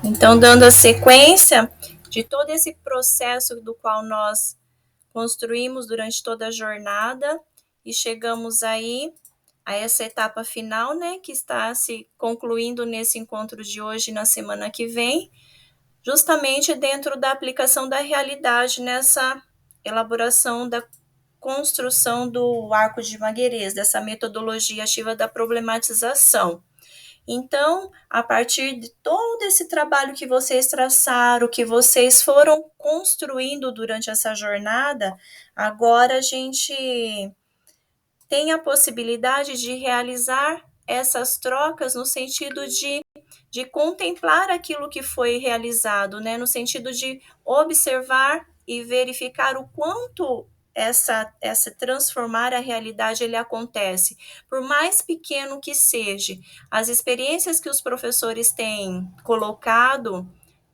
Então, dando a sequência de todo esse processo do qual nós construímos durante toda a jornada e chegamos aí a essa etapa final, né, que está se concluindo nesse encontro de hoje e na semana que vem, justamente dentro da aplicação da realidade nessa elaboração da construção do arco de Maguerês, dessa metodologia ativa da problematização. Então, a partir de todo esse trabalho que vocês traçaram, que vocês foram construindo durante essa jornada, agora a gente tem a possibilidade de realizar essas trocas no sentido de contemplar aquilo que foi realizado, né? No sentido de observar e verificar o quanto essa transformar a realidade ele acontece, por mais pequeno que seja. As experiências que os professores têm colocado,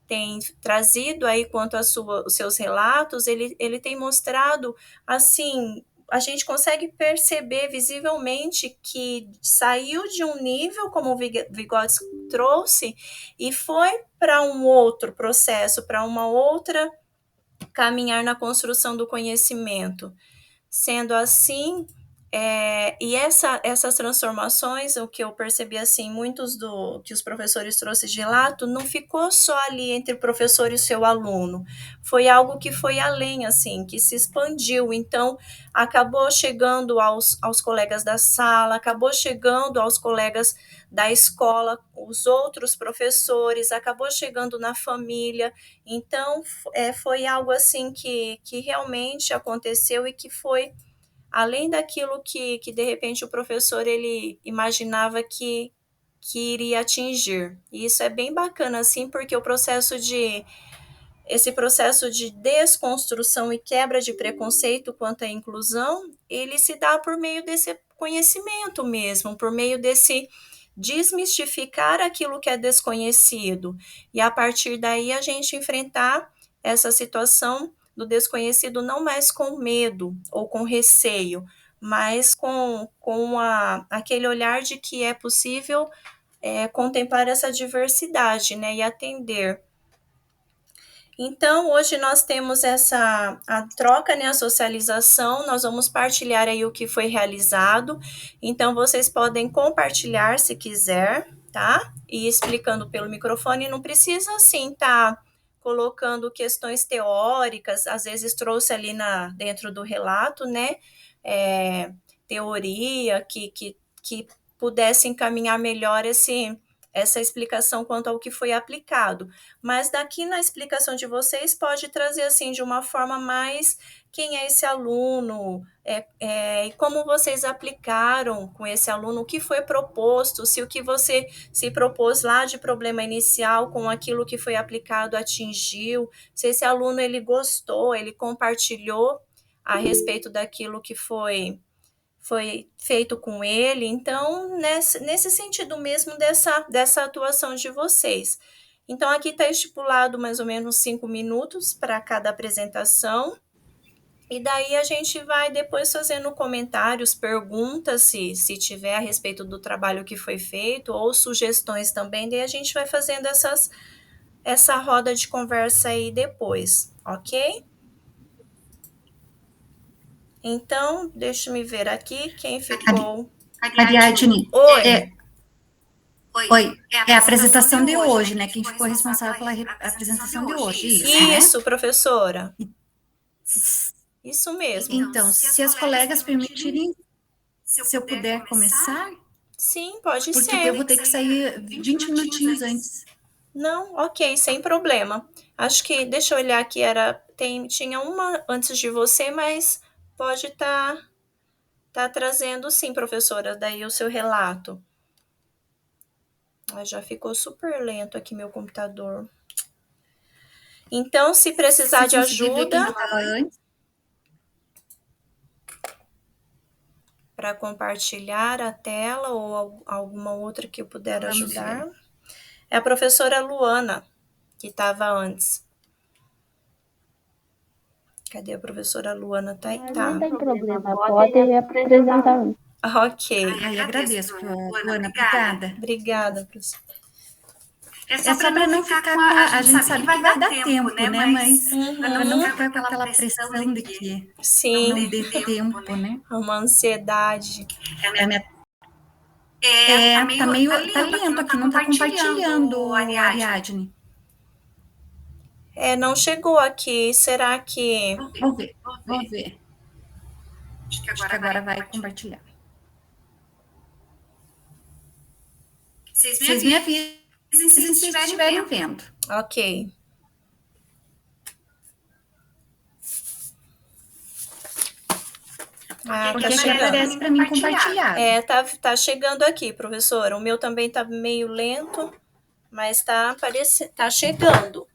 têm trazido aí quanto os seus relatos, ele tem mostrado, assim, a gente consegue perceber visivelmente que saiu de um nível, como o Vygotsky trouxe, e foi para um outro processo, para uma outra caminhar na construção do conhecimento. Sendo assim, e essas transformações, o que eu percebi assim, muitos do que os professores trouxeram de relato, não ficou só ali entre o professor e o seu aluno, foi algo que foi além, assim, que se expandiu, então acabou chegando aos colegas da sala, acabou chegando aos colegas da escola, os outros professores, acabou chegando na família, então foi algo assim que realmente aconteceu e que foi além daquilo que de repente o professor ele imaginava que iria atingir. E isso é bem bacana, assim, porque esse processo de desconstrução e quebra de preconceito quanto à inclusão, ele se dá por meio desse conhecimento mesmo, por meio desse desmistificar aquilo que é desconhecido. E a partir daí a gente enfrentar essa situação do desconhecido não mais com medo ou com receio, mas com aquele olhar de que é possível contemplar essa diversidade, né, e atender. Então, hoje nós temos a troca, né, a socialização, nós vamos partilhar aí o que foi realizado, então vocês podem compartilhar se quiser, tá? E explicando pelo microfone, não precisa assim, tá colocando questões teóricas, às vezes trouxe ali dentro do relato, né, teoria que pudesse encaminhar melhor essa explicação quanto ao que foi aplicado. Mas daqui na explicação de vocês pode trazer assim de uma forma mais quem é esse aluno, e como vocês aplicaram com esse aluno, o que foi proposto, se o que você se propôs lá de problema inicial com aquilo que foi aplicado atingiu, se esse aluno ele gostou, ele compartilhou a respeito daquilo que foi feito com ele, então nesse sentido mesmo dessa atuação de vocês. Então aqui está estipulado mais ou menos 5 minutos para cada apresentação, e daí a gente vai depois fazendo comentários, perguntas, se tiver a respeito do trabalho que foi feito, ou sugestões também, daí a gente vai fazendo essa roda de conversa aí depois, ok? Então, deixa eu ver aqui quem ficou. Ariadne, Oi. Oi, é a apresentação de hoje, né? Quem ficou responsável pela apresentação de hoje, isso, professora. Isso mesmo. Então, se as colegas permitirem, se eu puder começar. Sim, pode ser. Porque eu vou ter que sair 20 minutinhos antes. Não, ok, sem problema. Acho que, deixa eu olhar aqui, tinha uma antes de você, mas pode tá trazendo sim, professora, daí o seu relato. Já ficou super lento aqui meu computador. Então, se precisar de ajuda para compartilhar a tela ou alguma outra que eu puder ajudar. É a professora Luana, que estava antes. Cadê a professora Luana? Tá. Não tem problema, pode apresentar. Ok. Ai, agradeço, Luana, obrigada. Obrigada, professora. É só para não ficar com a gente sabe que vai dar tempo, né? Mas para não ficar com aquela pressão de que Sim, não dê tempo, né? uma ansiedade. Tá lento aqui, não tá compartilhando, Ariadne. Não chegou aqui. Será que... Vou ver. Acho que agora vai compartilhar. Vocês me avisem se estiverem vendo. Ok. Porque aqui aparece para mim compartilhado. Tá chegando aqui, professora. O meu também tá meio lento, mas tá chegando.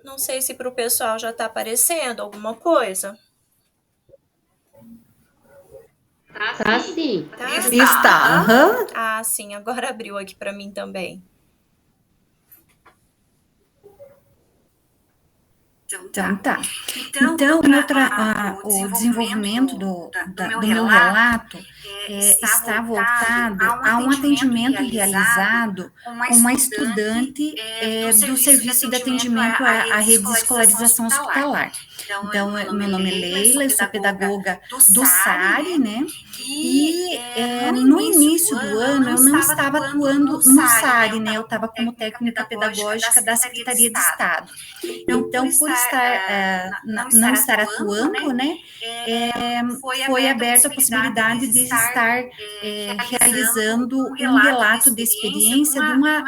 Não sei se para o pessoal já está aparecendo alguma coisa. Tá sim. Está. Ah, sim. Agora abriu aqui para mim também. Então, tá. Então, o desenvolvimento do meu relato está voltado a um atendimento realizado com uma estudante do Serviço de Atendimento à Rede de Escolarização Hospitalar. Então, meu nome é Leila, eu sou pedagoga do SARI, né? E no início do ano eu não estava atuando no SARI, né? Eu estava como técnica pedagógica da Secretaria de Estado. Então, por não estar atuando, né? Foi aberta a possibilidade de estar realizando um relato de experiência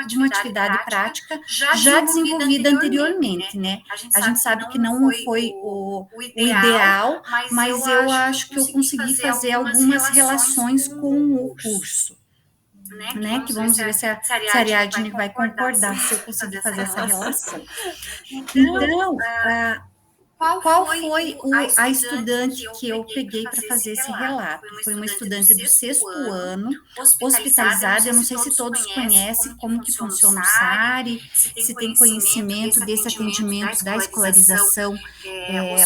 de uma atividade prática já desenvolvida anteriormente, né? A gente sabe que não foi o ideal, mas eu acho que eu consegui fazer algumas relações com o curso. Né, que vamos ver se a Ariadne vai concordar se eu conseguir fazer essa relação. Então, qual foi a estudante que eu peguei para fazer esse relato? Foi uma estudante do 6º ano, hospitalizada. Eu não sei se todos conhecem como que funciona o SARI, se tem conhecimento desse atendimento da escolarização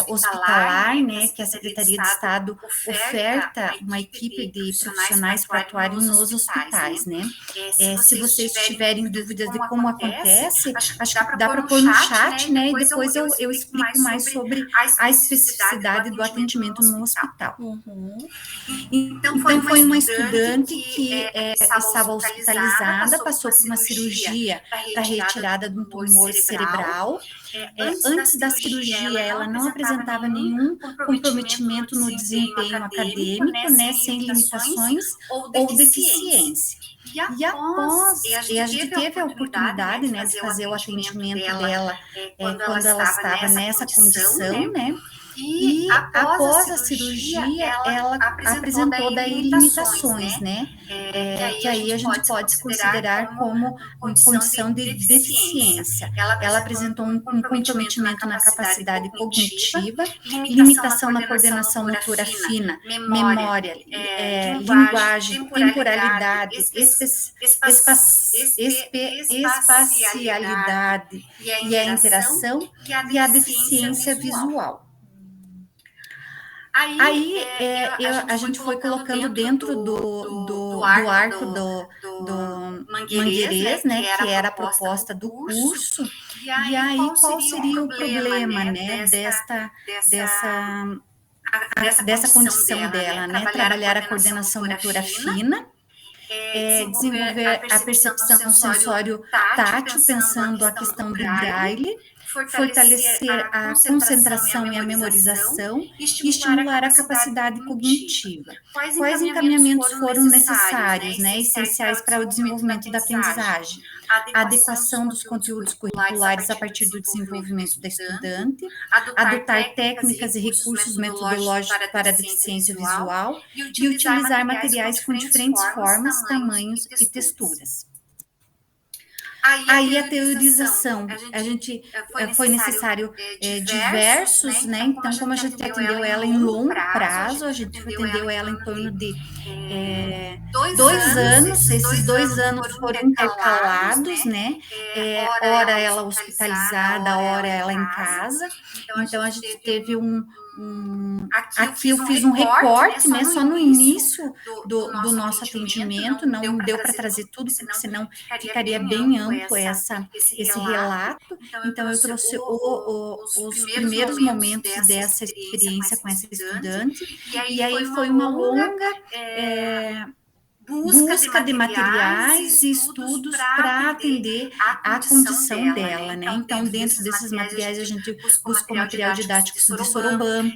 hospitalar, né, que a Secretaria de Estado oferta uma equipe de profissionais para atuarem nos hospitais, né? Se vocês tiverem dúvidas de como acontece, acho que dá para pôr no chat, né, e depois eu explico mais sobre a especificidade do atendimento no hospital. Então, foi uma estudante que estava hospitalizada, passou por uma cirurgia para retirada de um tumor cerebral. Antes da cirurgia, ela não apresentava nenhum comprometimento no desempenho acadêmico, né, sem limitações ou deficiência. E após, a gente teve a oportunidade, né, de fazer o atendimento dela quando ela estava nessa condição, né? E após a cirurgia, ela apresentou daí limitações, né? Que aí a gente pode considerar como uma condição de deficiência. Ela apresentou um comprometimento na capacidade cognitiva, limitação na coordenação motora fina, memória, linguagem, temporalidade, espacialidade e a interação e a deficiência visual. Aí a gente foi colocando dentro do arco do Mangueirês, né, que era a proposta do curso. E aí qual seria o problema, né, dessa condição dela, né, trabalhar a coordenação motora fina, desenvolver a percepção sensório tátil, pensando a questão do Braille, fortalecer a concentração e a memorização e estimular a capacidade cognitiva. Quais encaminhamentos foram necessários, né, essenciais para o desenvolvimento da aprendizagem? A adequação dos conteúdos curriculares a partir do desenvolvimento da estudante, adotar técnicas e recursos metodológicos para a deficiência visual e utilizar materiais com diferentes formas, tamanhos e texturas. Aí a teorização, a gente foi necessário diversos, né? Então, como a gente atendeu ela em longo prazo, a gente atendeu ela em torno de 2 anos. Esses 2 anos foram intercalados, né? Hora ela hospitalizada, hora ela em casa. Então, a gente teve aqui eu fiz um recorte, né, só no início do nosso atendimento, não deu para trazer tudo, porque senão ficaria bem amplo esse relato. Então, eu trouxe os primeiros momentos dessa experiência com essa estudante, e aí foi uma longa busca de materiais e estudos para atender a condição dela, né? Então, dentro desses materiais, a gente buscou material didático de Soroban,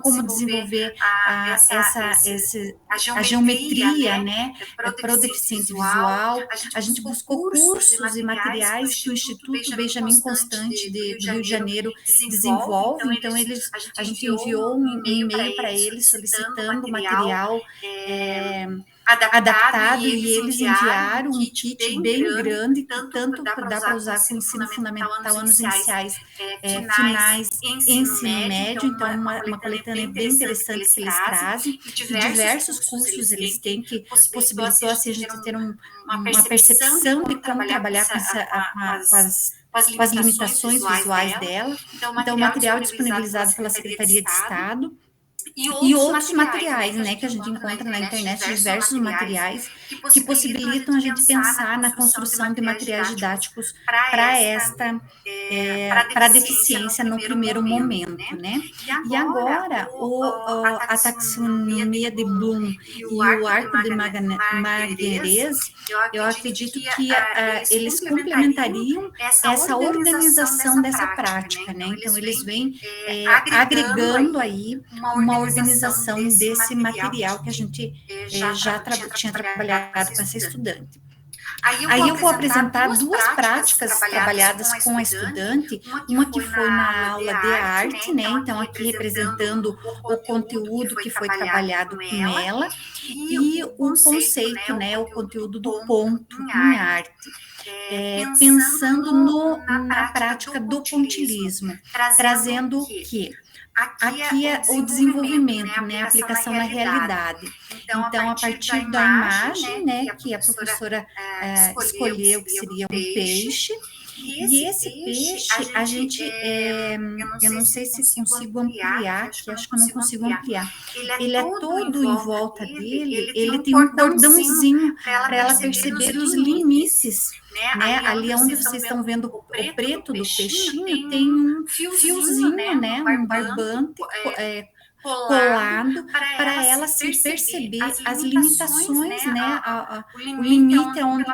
como desenvolver a geometria, né, para o deficiente visual. A gente buscou cursos e materiais que o Instituto Benjamin Constant do Rio de Janeiro desenvolve. Então, a gente enviou um e-mail para eles solicitando material adaptado, e eles enviaram um kit bem grande, tanto dá para usar com ensino fundamental, anos iniciais, finais e ensino médio. Então, uma coletânea bem interessante que eles trazem, e diversos cursos eles têm, que possibilitou assim, a gente ter uma percepção de como trabalhar com as limitações visuais dela. Então, o material disponibilizado pela Secretaria de Estado, e outros materiais, né, que a gente encontra na internet, diversos materiais que possibilitam a gente pensar na construção de materiais didáticos para a deficiência no primeiro momento, né? E agora, a taxonomia de Bloom e o arco de Marguerês, eu acredito que eles complementariam essa organização dessa prática, né? Então, eles vêm agregando aí uma organização desse material que a gente já tinha trabalhado com essa estudante. Aí eu vou apresentar duas práticas trabalhadas com a estudante, uma que foi na aula de arte, né? Então, aqui representando o conteúdo que foi trabalhado com ela, e o conceito, né? O conteúdo do ponto em arte. Pensando na prática do pontilhismo, trazendo o quê? Aqui é o desenvolvimento, né, a aplicação na realidade. Então, a partir da imagem, né, que a professora escolheu, que seria um peixe, e esse peixe, a gente, eu não sei se consigo ampliar, que acho que eu não consigo ampliar. Ele é todo em volta dele, ele tem um cordãozinho para ela perceber os limites, né? Ali onde vocês estão vendo o preto do peixinho, tem um fiozinho, né? Um barbante colado para ela se perceber as limitações, né? O limite é onde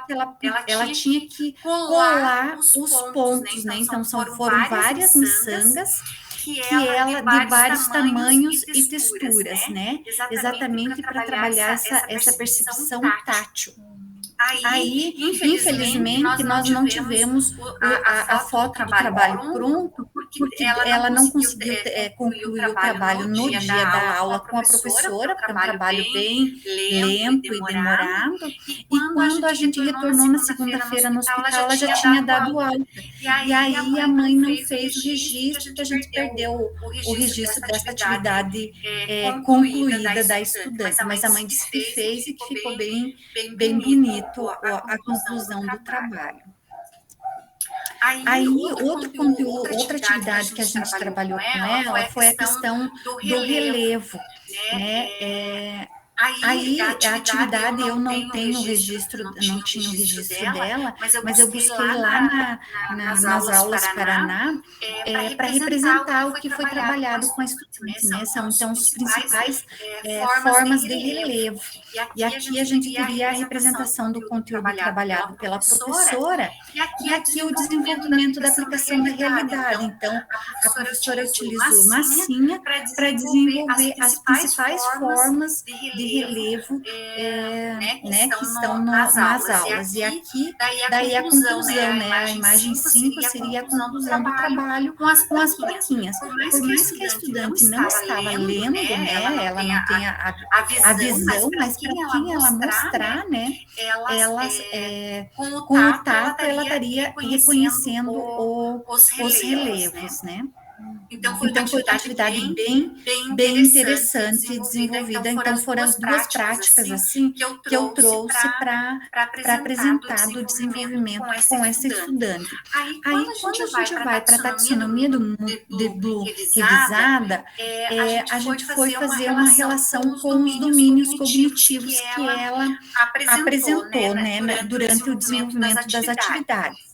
ela tinha que colar os pontos, né? Então, foram várias miçangas que ela de vários tamanhos e texturas, né? Exatamente para trabalhar essa percepção tátil. Aí, infelizmente, nós não tivemos a foto do trabalho pronto, porque ela não conseguiu concluir o trabalho no dia da aula com a professora, porque é um trabalho bem lento e demorado. E quando a gente retornou na segunda-feira no hospital, ela já tinha dado alta. E aí a mãe não fez o registro, que a gente perdeu o registro dessa atividade concluída da estudante. Mas a mãe disse que fez e que ficou bem bonito a conclusão do trabalho. Aí, outro conteúdo, outra atividade que a gente trabalhou com ela foi a questão do relevo, né? Aí, a atividade eu não tenho registro, não tinha o registro dela, mas eu busquei lá nas aulas Paraná para representar o que foi trabalhado com a estudante, né? São, então, os principais formas de relevo. E aqui a gente teria a representação do conteúdo trabalhado pela professora, e aqui o desenvolvimento da aplicação da realidade. Então, a professora utilizou massinha para desenvolver as principais formas de relevo né, que estão nas aulas. E aqui, daí a conclusão, né, a imagem 5 seria a conclusão do trabalho com as plaquinhas. Por mais que a estudante não estava lendo, né, ela não tem a visão, mas para quem ela mostrar, né, com o tato ela estaria reconhecendo os relevos, né. Então, foi uma atividade bem interessante desenvolvida. Então, foram as duas práticas, assim, que eu trouxe para apresentar do desenvolvimento com essa estudante. Aí, quando a gente vai para a taxonomia de Bloom revisada, a gente foi fazer uma relação com os domínios cognitivos que ela apresentou, né, durante o desenvolvimento das atividades.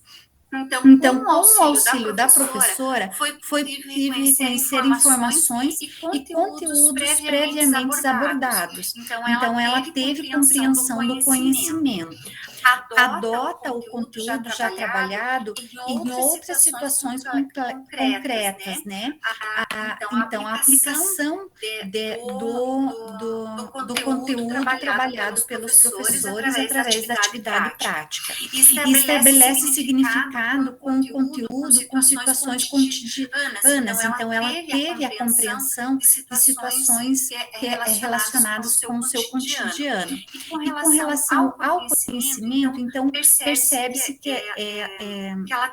Então, com o auxílio da professora, foi possível reconhecer informações e conteúdos previamente abordados. Então, ela teve compreensão do conhecimento. Adota o conteúdo já trabalhado em outras situações concretas, né? Então, a aplicação do conteúdo trabalhado pelos professores através da atividade prática. E estabelece significado com o conteúdo, com situações cotidianas. Então, ela teve a compreensão de situações relacionadas com o seu cotidiano. E com relação ao conhecimento, então, percebe-se que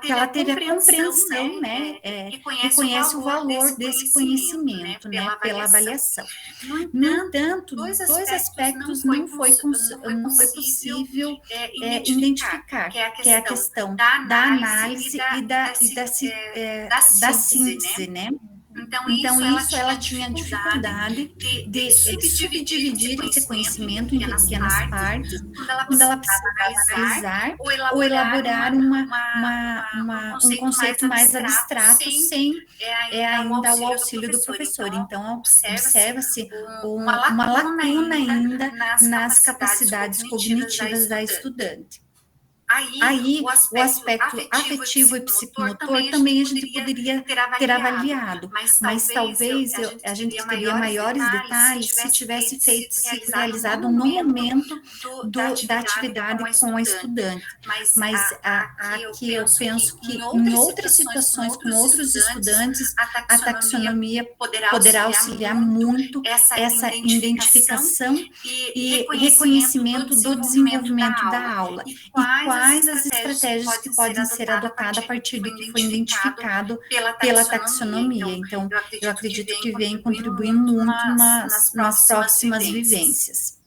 ela teve a compreensão, né, reconhece o valor desse conhecimento, né, pela avaliação. No entanto, dois aspectos não foi possível identificar, que é a questão da análise e da síntese, né? Então, isso ela tinha dificuldade de subdividir esse conhecimento em pequenas partes, quando ela precisava analisar ou elaborar um conceito mais abstrato sem ainda o auxílio do professor. Então, observa-se uma lacuna ainda nas capacidades cognitivas da estudante. Aí, o aspecto afetivo e psicomotor também a gente poderia ter avaliado, mas talvez a gente teria maiores detalhes se tivesse sido realizado no momento da atividade com a estudante. Mas aqui eu penso que em outras situações, com outros estudantes, a taxonomia poderá auxiliar muito essa identificação e reconhecimento do desenvolvimento da aula. E quais as estratégias que podem ser adotadas a partir do que foi identificado pela taxonomia. Então, eu acredito que vem contribuir muito nas próximas vivências.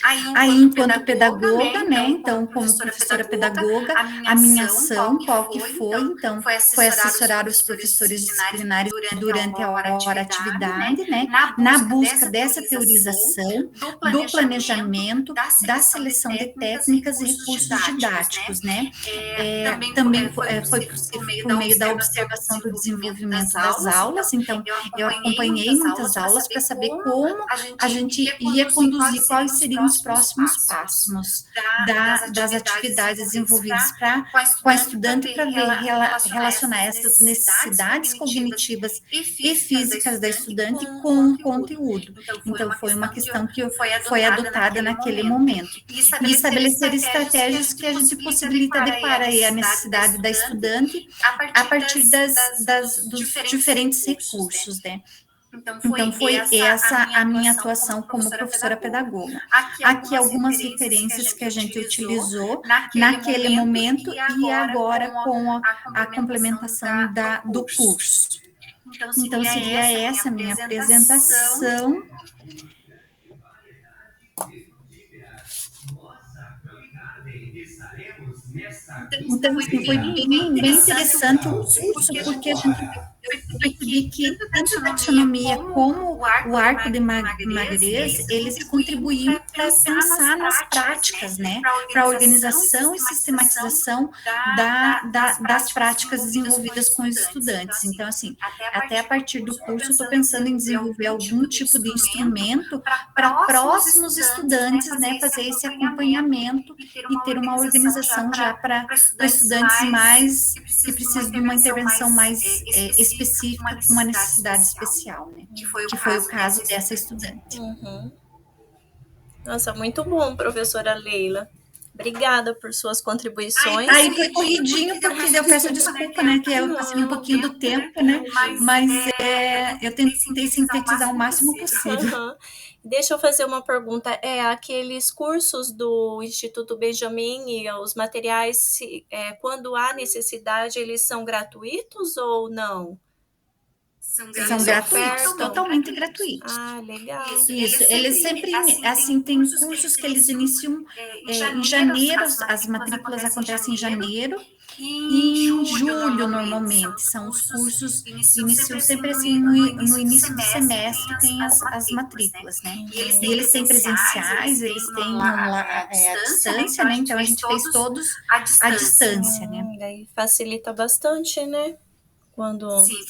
Aí, enquanto pedagoga, né, então, como professora pedagoga, a minha ação, qual que foi? Então, foi assessorar os professores disciplinares durante a hora atividade, né, na busca dessa teorização, do planejamento, da seleção de técnicas e recursos didáticos, né. Também foi por meio da observação do desenvolvimento das aulas, então, eu acompanhei muitas aulas para saber como a gente ia conduzir, quais seriam os próximos passos das atividades desenvolvidas com a estudante para relacionar essas necessidades cognitivas e físicas da estudante com o conteúdo. Então, foi uma questão que foi adotada naquele momento. E estabelecer estratégias que a gente possibilita adequar aí a necessidade da estudante a partir dos diferentes recursos, né? Então, foi essa a minha atuação como professora pedagoga. Aqui algumas referências que a gente utilizou naquele momento e agora com a complementação do curso. Então, seria essa a minha apresentação. Então, assim, foi bem interessante o curso, porque a gente percebi que tanto a taxonomia como o arco de Magalhães, eles contribuíam para pensar nas práticas, né, para a organização e sistematização das práticas desenvolvidas com os estudantes. Então, assim, até a partir do curso, estou pensando em desenvolver algum tipo de instrumento para próximos estudantes, né, fazer esse acompanhamento e ter uma organização já para estudantes mais que precisam de uma intervenção mais específica, com uma necessidade especial, né? Que foi o caso dessa estudante. Uhum. Nossa, muito bom, professora Leila. Obrigada por suas contribuições. Aí foi corridinho, porque eu peço desculpa, né, que eu passei um pouquinho do tempo, né, mas eu tentei sintetizar o máximo possível. Uhum. Deixa eu fazer uma pergunta. Aqueles cursos do Instituto Benjamin e os materiais, quando há necessidade, eles são gratuitos ou não? São gratuitos, totalmente gratuitos. Ah, legal. Isso, eles sempre, assim, tem cursos que eles iniciam em janeiro, as matrículas acontecem em janeiro, e em julho, normalmente, são os cursos, iniciam sempre assim, no início do semestre, tem as matrículas, né? E eles têm presenciais, eles têm a distância, né? Então, a gente fez todos à distância, né? Daí facilita bastante, né?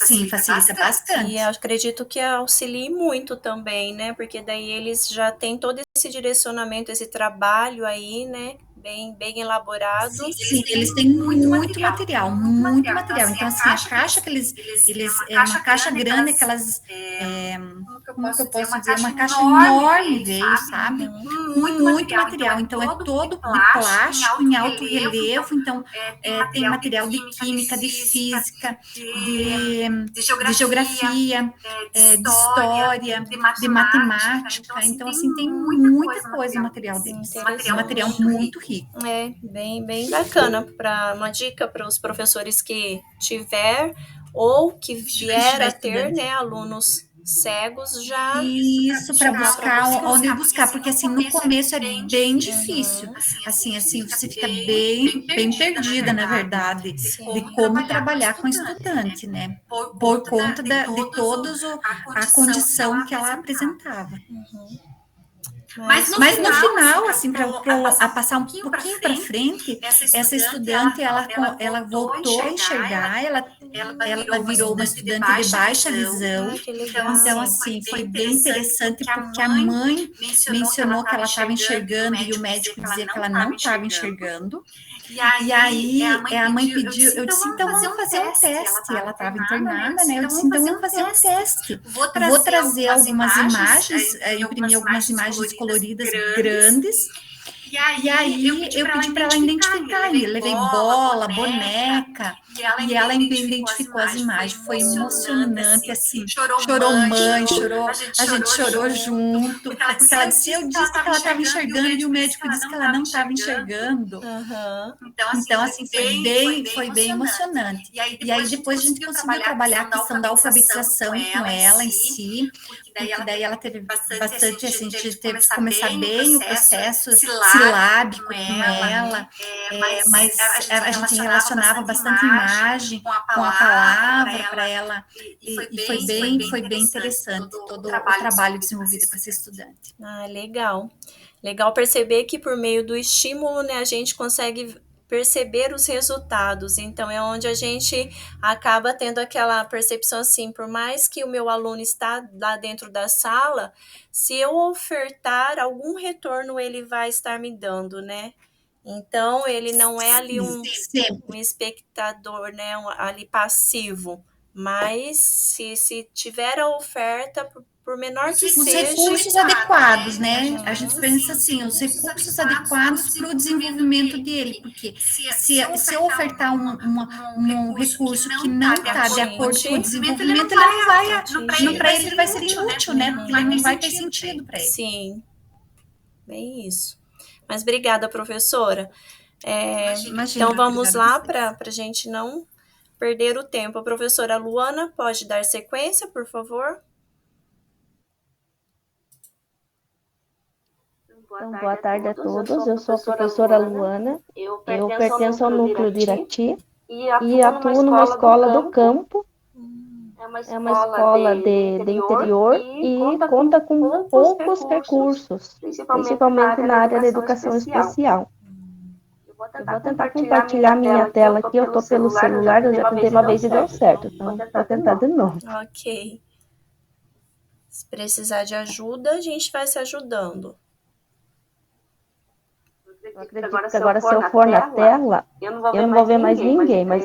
Sim, facilita bastante. E eu acredito que auxilie muito também, né? Porque daí eles já têm todo esse direcionamento, esse trabalho aí, né? Bem elaborado. Sim, eles têm muito material. Então, assim, a caixa que eles é uma caixa grande, aquelas, como que eu posso dizer, uma caixa enorme veio, sabe? Muito material. Então, é todo de plástico, em alto relevo. Então, tem material de química, de física, de geografia, de história, de matemática. Então, assim, tem muita coisa no material deles. Um material muito rico. Bem bacana. Uma dica para os professores que tiver ou que vier a ter, né, alunos cegos já. Isso, para buscar onde buscar, porque assim, no começo é bem difícil. Assim, você fica bem perdida, na verdade, de como trabalhar com estudante, né? Por conta de todos a condição que ela apresentava. Mas no final, assim, para passar um pouquinho para frente, essa estudante, ela voltou a enxergar, ela virou uma estudante de baixa visão. Então, assim, foi bem interessante, porque a mãe mencionou que ela estava enxergando e o médico dizia que ela não estava enxergando. E aí a mãe pediu, eu disse, então vamos fazer um teste. Ela estava internada, né? Eu disse, então vamos fazer um teste. Vou trazer algumas imagens, imprimir algumas imagens coloridas grandes. E aí eu pedi para ela identificar, e levei bola, boneca, e ela identificou as imagens. Foi emocionante, assim, chorou mãe, a gente chorou junto, porque ela disse, eu disse que ela estava enxergando e o médico disse que ela não estava enxergando. Então, assim, foi bem emocionante. E aí depois a gente conseguiu trabalhar a questão da alfabetização com ela em si, porque daí ela teve bastante, assim, a gente teve que começar bem o processo silábico com ela, mas a gente relacionava bastante imagem com a palavra para ela, e foi bem interessante todo o trabalho desenvolvido com essa estudante. Ah, legal. Legal perceber que por meio do estímulo, né, a gente consegue perceber os resultados. Então, é onde a gente acaba tendo aquela percepção assim, por mais que o meu aluno está lá dentro da sala, se eu ofertar algum retorno, ele vai estar me dando, né? Então, ele não é ali um espectador, né, ali passivo, mas se tiver a oferta, por menor que seja... Os recursos adequados, né? A gente pensa assim, os recursos adequados para o desenvolvimento dele, porque se eu ofertar um recurso que não está de acordo com o desenvolvimento, ele não vai, para ele vai ser inútil, né? Porque ele não vai ter sentido para ele. Sim, bem isso. Mas obrigada, professora. Imagina, então, vamos lá para a gente não perder o tempo. A professora Luana, pode dar sequência, por favor? Então, boa tarde a todos. Eu sou a professora Luana. Eu pertenço ao núcleo de Irati e atuo numa escola do campo. É uma escola de interior e conta com poucos recursos, principalmente na área da educação especial. Eu vou tentar compartilhar minha tela aqui. Eu estou pelo celular, eu já tentei uma vez e deu certo, então vou tentar de novo. Ok. Se precisar de ajuda, a gente vai se ajudando. Eu acredito que agora, se eu for na tela, eu não vou ver mais ninguém, mas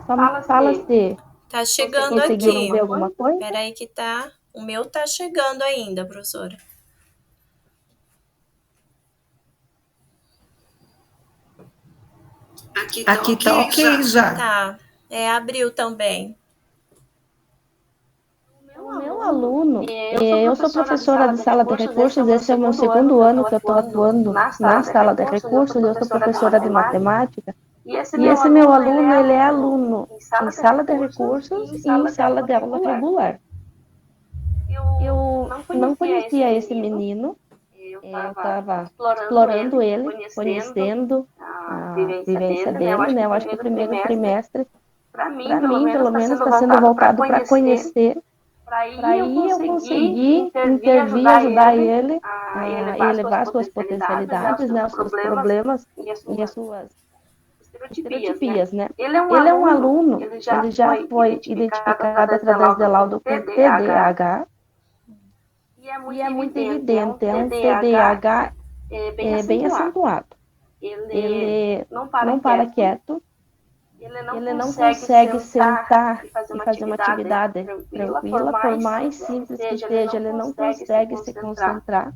só me fala se... Tá chegando aqui. Ver alguma coisa? Espera aí que tá... O meu tá chegando ainda, professora. Aqui tá ok já. Tá. Abriu também. O meu aluno, eu sou professora de sala de recursos, esse é o meu segundo ano que eu estou atuando na sala de recursos, eu sou professora de matemática, e esse meu aluno, ele é aluno em sala de recursos e em sala de aula regular. Eu não conhecia esse menino, eu estava explorando ele, conhecendo a vivência dele, né? Eu acho que o primeiro trimestre, para mim, pelo menos, está sendo voltado para conhecer. Para aí eu consegui intervir, ajudar ele a elevar as suas potencialidades, né, os seus problemas e as suas estereotipias, né? Ele é um aluno, ele já foi identificado através da laudo com TDAH, e é muito evidente, é um TDAH bem acentuado. Ele não para quieto, ele não consegue sentar e fazer uma atividade tranquila, por mais simples que seja, ele não consegue se concentrar,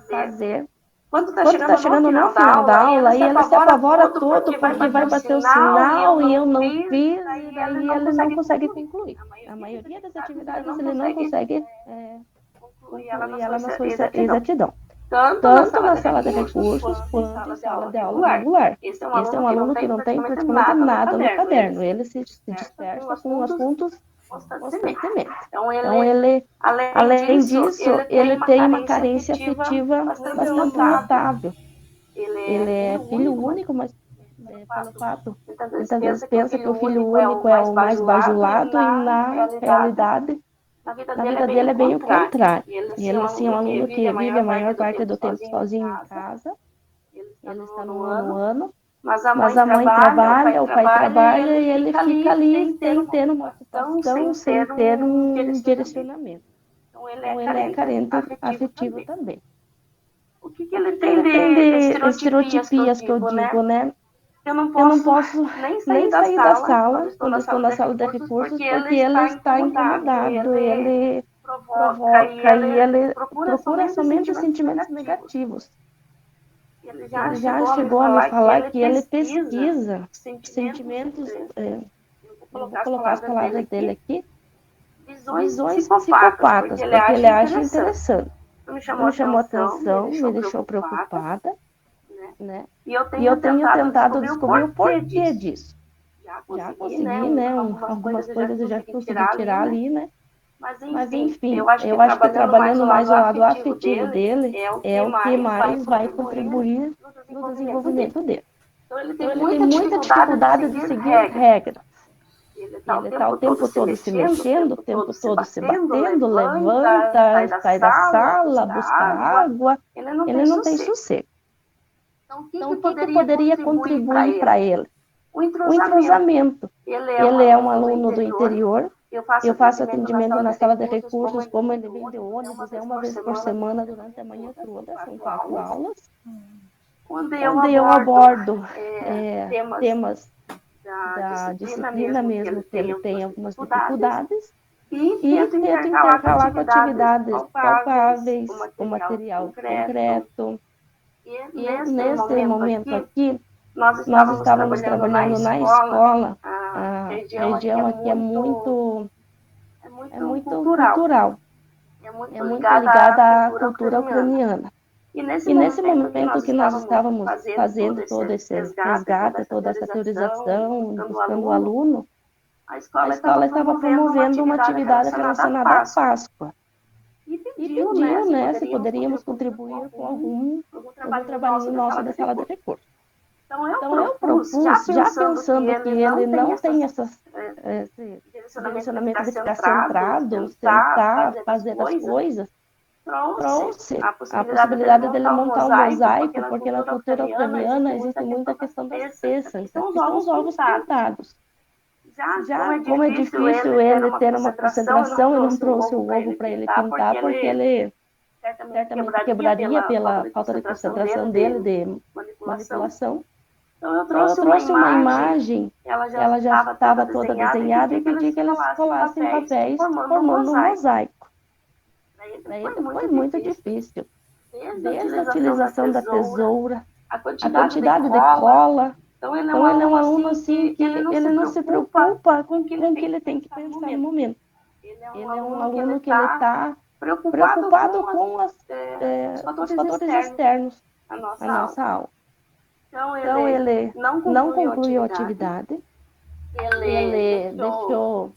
fazer. Quando está chegando no final da aula, aí ele se apavora todo porque vai bater o sinal e eu não fiz, e daí ele não consegue concluir. A maioria das atividades ele não consegue concluir ela na sua exatidão. Tanto na sala de recursos quanto na sala de aula regular. Esse é um aluno que não tem praticamente nada no caderno. Ele se dispersa com assuntos constantemente. Então, ele, além disso, ele tem uma carência afetiva bastante notável. Ele é filho único, mas pelo fato, muitas vezes pensa que o filho único é o mais bajulado e, na realidade, na vida dele é bem o contrário. E ele, sim, é um aluno que vive a maior parte do tempo sozinho em casa. Ele está no ano, mas a mãe trabalha, o pai trabalha e ele fica ali sem ter uma ocupação, sem ter um direcionamento. Então, ele é carente afetivo também. O que ele tem de estereotipias que eu digo, né? Eu não posso nem sair da sala quando estou na sala de recursos, porque ele está incomodado, ele provoca e ele procura somente sentimentos negativos. Ele já chegou a me falar que ele pesquisa sentimentos, vou colocar as palavras dele aqui, visões psicopatas, porque ele acha interessante. Me chamou atenção, me deixou preocupada, né? E eu tenho tentado descobrir o porquê disso. Já consegui, né? Algumas coisas eu já consegui tirar ali, né? Mas enfim, eu acho que trabalhando mais o lado afetivo dele é o que mais vai contribuir no desenvolvimento dele. Então ele tem muita dificuldade de seguir regras. Ele está o tempo todo se mexendo, o tempo todo se batendo, levanta, sai da sala, busca água. Ele não tem sossego. Então, o que poderia contribuir para ele? O entrosamento. Ele é um aluno do interior. Eu faço atendimento na sala de recursos, como ele vem de ônibus, é uma vez por semana durante a manhã toda, são 4 aulas. Onde eu abordo temas da disciplina mesmo, que ele tem algumas dificuldades, e tento intercalar com atividades palpáveis, com material concreto. E nesse momento aqui, nós estávamos trabalhando na escola. A região aqui é muito cultural, é muito ligada à cultura ucraniana. E nesse momento que nós estávamos fazendo todo esse resgate, toda essa teorização, buscando o aluno, a escola estava promovendo uma atividade relacionada à Páscoa. E pediu, né, se poderíamos contribuir com algum trabalhinho nosso da sala de recursos. Então, eu propus, já pensando que ele não tem esse direcionamento de ficar centrado, sentar, fazer as coisas, trouxe a possibilidade dele montar um mosaico, porque na cultura ucraniana existe muita questão das peças, que são os ovos pintados. Já como é difícil ele ter uma concentração, eu não trouxe o ovo para ele pintar, porque ele certamente quebraria pela falta de concentração dele, de manipulação. Então, eu trouxe uma imagem, ela já estava toda desenhada, e pedi que eles colassem papéis formando um mosaico. Para ele foi muito difícil. Desde a utilização da tesoura, a quantidade de cola, Então, ele é um aluno, assim, que ele não se preocupa com o que ele tem que pensar no momento. Ele é um aluno que ele está preocupado com os fatores externos à nossa aula. Então, ele não concluiu a atividade, ele deixou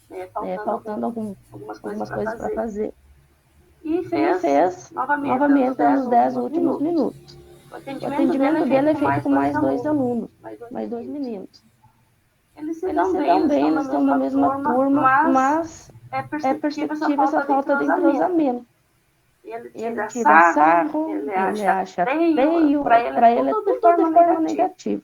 faltando algumas coisas para fazer e fez novamente nos 10 últimos minutos. O atendimento dele é feito com mais 2 alunos, mais 2 meninos. Eles se dão bem, eles estão na mesma turma, mas é perceptível essa falta de entrosamento. Ele tira sarro, ele acha feio, para ele é tudo de forma negativa.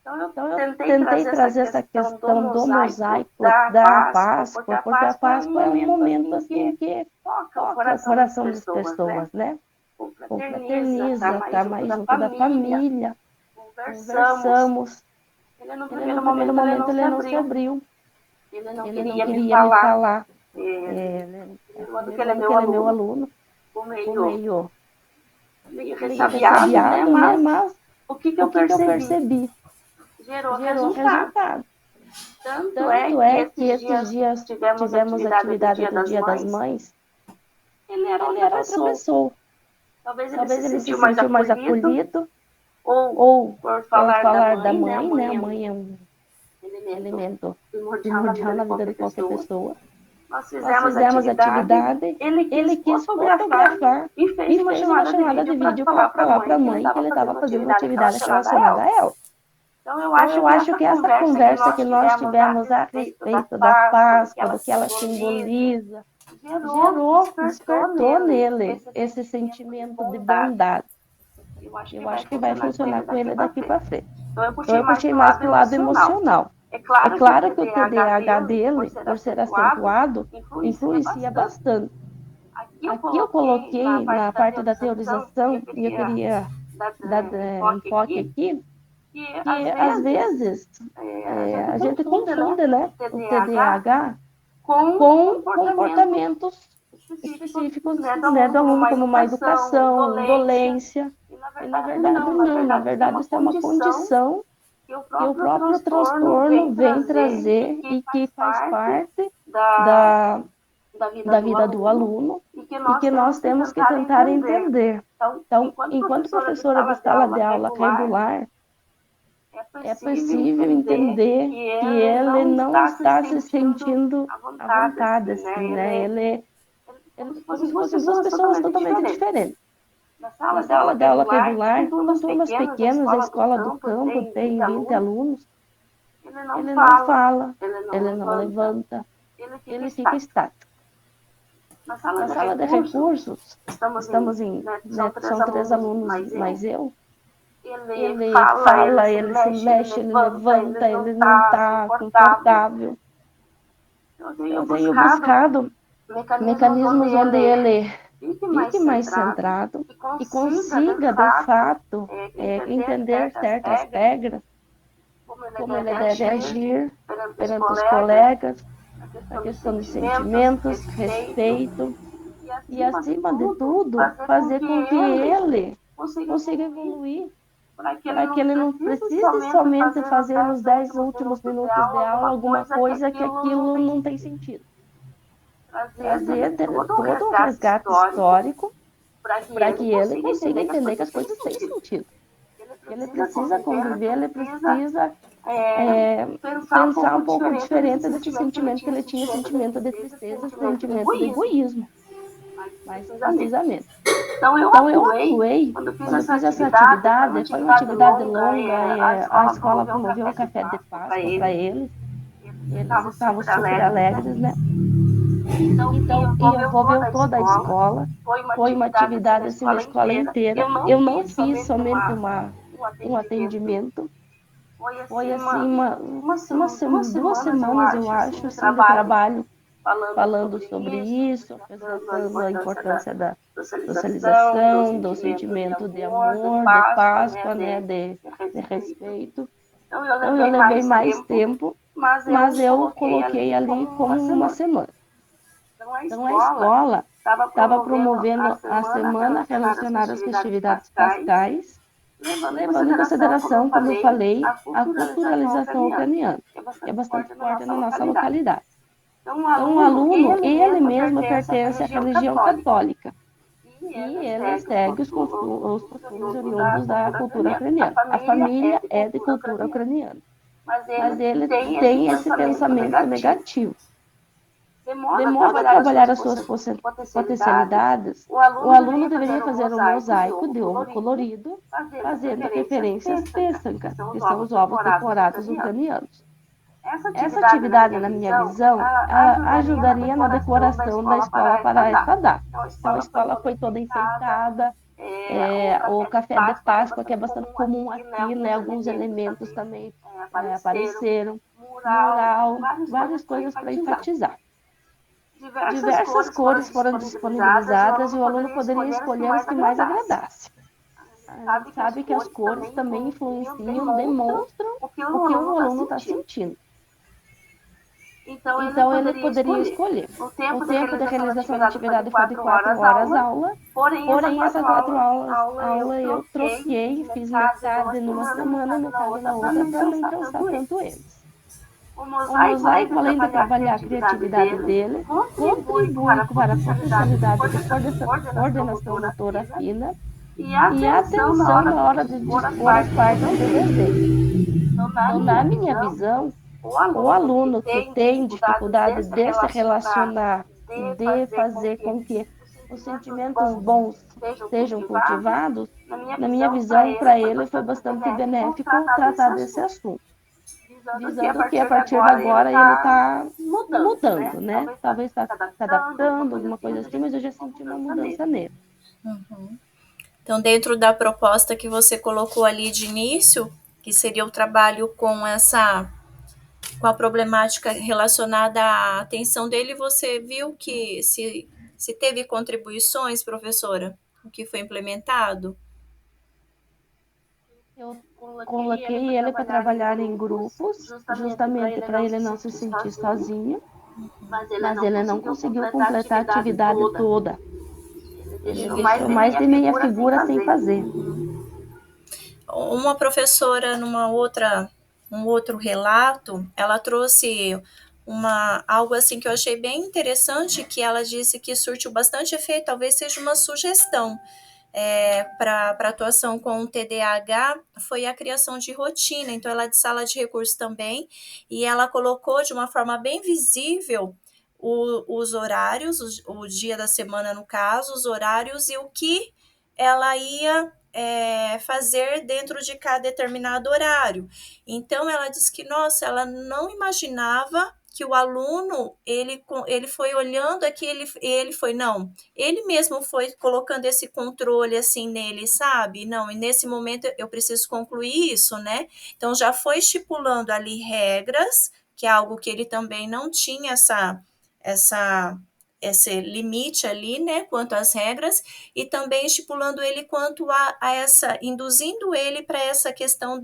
Então, eu tentei trazer essa questão do mosaico da Páscoa, porque a Páscoa é um momento assim que toca o coração das pessoas, né? Confraterniza, tá mais junto da família, conversamos. No primeiro momento ele não se abriu, ele não queria me falar. Porque ele é meu aluno, ficou meio ressabiado, né? Mas o que eu percebi? Gerou resultado. Tanto é que esses dias tivemos atividade do Dia das Mães. Ele era outra pessoa. Talvez ele se sentiu mais acolhido, ou por falar da mãe, né? A mãe é um elemento primordial na vida de qualquer pessoa. Nós fizemos atividade, ele quis fotografar e fez uma chamada de vídeo para falar para a mãe que ele estava fazendo uma atividade relacionada a ela. Então, eu acho que essa conversa que nós tivemos a respeito da Páscoa, do que ela simboliza, despertou nele esse sentimento de bondade. Eu acho que vai funcionar com ele daqui para frente. Então, eu puxei mais para o lado emocional. É claro que o TDAH dele, por ser acentuado, influencia bastante. Aqui eu coloquei na parte da teorização, e eu queria dar enfoque aqui, que às vezes a gente confunde, né, o TDAH com comportamentos específicos, né, do aluno, como má educação, indolência. E na verdade não, na verdade isso é uma condição que o próprio transtorno vem trazer e que faz parte da vida do aluno e que nós temos que tentar entender. Então, enquanto professora de sala de aula regular, é possível entender que ele não está se sentindo à vontade, assim, né? Ele como se fossem duas pessoas totalmente diferentes. Na sala de aula regular, com turmas pequenas, a escola do campo tem 20 alunos, ele não fala, ele não levanta, ele fica estático. Na sala de recursos, estamos em, né, são 3 alunos, mais eu. Ele fala, ele se mexe, ele levanta, ele não está confortável. Eu tenho buscado mecanismos onde ele fique mais centrado e consiga, de fato, entender certas regras, como ele deve agir perante os colegas, a questão de sentimentos, respeito, e, acima de tudo, fazer com que ele consiga evoluir, para que ele não precise somente fazer nos 10 últimos minutos de aula alguma coisa que aquilo não tem sentido. Trazer todo o resgate histórico para que ele consiga entender que as coisas têm sentido. Ele precisa conviver, ele precisa pensar um pouco diferente desse sentimento que ele tinha, sentimento de tristeza, sentimento de egoísmo. Mais precisamente. Então, eu atuei, quando fiz essa atividade, foi uma atividade longa, a escola promoveu um café de Páscoa para eles. Eles estavam super alegres, né? Então, envolveu toda a escola, foi uma atividade assim da escola inteira. Eu não fiz somente um atendimento, foi assim 2 semanas, eu acho, assim, de trabalho, falando sobre isso, apresentando a importância da socialização, do sentimento de amor, de Páscoa, né, de respeito. Então, eu levei mais tempo, mas eu coloquei ali como uma semana. Então, a escola estava promovendo a semana relacionada às festividades pascais levando em consideração, como eu falei, a culturalização ucraniana, que é bastante forte na nossa localidade. Então, o aluno, ele mesmo pertence à religião católica, e ele segue os costumes oriundos da cultura ucraniana. A família é de cultura ucraniana, mas ele tem esse pensamento negativo. De modo a trabalhar as suas potencialidades, o aluno deveria fazer um mosaico de ovo colorido, fazendo referências pêssacas, que são os ovos decorados ucranianos. Essa atividade, na minha visão, ajudaria na decoração da escola para esta data. Então, a escola foi toda enfeitada, o café de Páscoa, que é bastante comum aqui, né? Alguns elementos também apareceram, mural, várias coisas para enfatizar. Diversas cores foram disponibilizadas e o aluno poderia escolher as que mais agradassem. A gente sabe que as cores também influenciam, demonstram o que o aluno está sentindo. Então, ele poderia escolher. O tempo de realização da atividade foi de 4 horas aula, porém, essas 4 aulas eu troquei, fiz metade numa semana, metade na outra, para não cansar tanto eles. O mosaico, além de trabalhar a criatividade dele, contribui para a potencialidade de coordenação motora fina e a atenção na hora de dispor as partes do desenho. Então, na minha visão, o aluno que tem dificuldade de se relacionar, de fazer com que os sentimentos bons sejam cultivados, na minha visão, para ele foi bastante benéfico tratar desse assunto. Visando que a partir de agora ele está mudando, né? Talvez está se adaptando, alguma coisa assim, mas eu já senti uma mudança nele. Uhum. Então, dentro da proposta que você colocou ali de início, que seria o trabalho com a problemática relacionada à atenção dele, você viu que se teve contribuições, professora, o que foi implementado? Eu coloquei ele para trabalhar em grupos, justamente para ele não se sentir sozinho, mas ele não conseguiu completar a atividade toda. Ele deixou mais de meia figura sem fazer. Uma professora, um outro relato, ela trouxe algo assim que eu achei bem interessante, que ela disse que surtiu bastante efeito, talvez seja uma sugestão para atuação com o TDAH, foi a criação de rotina. Então, ela é de sala de recursos também, e ela colocou de uma forma bem visível os horários, o dia da semana, no caso, os horários e o que ela ia fazer dentro de cada determinado horário. Então, ela disse que, nossa, ela não imaginava que o aluno, ele foi olhando aqui, ele mesmo foi colocando esse controle assim nele, sabe? Não, e nesse momento eu preciso concluir isso, né? Então, já foi estipulando ali regras, que é algo que ele também não tinha esse limite ali, né, quanto às regras, e também estipulando ele quanto a induzindo ele para essa questão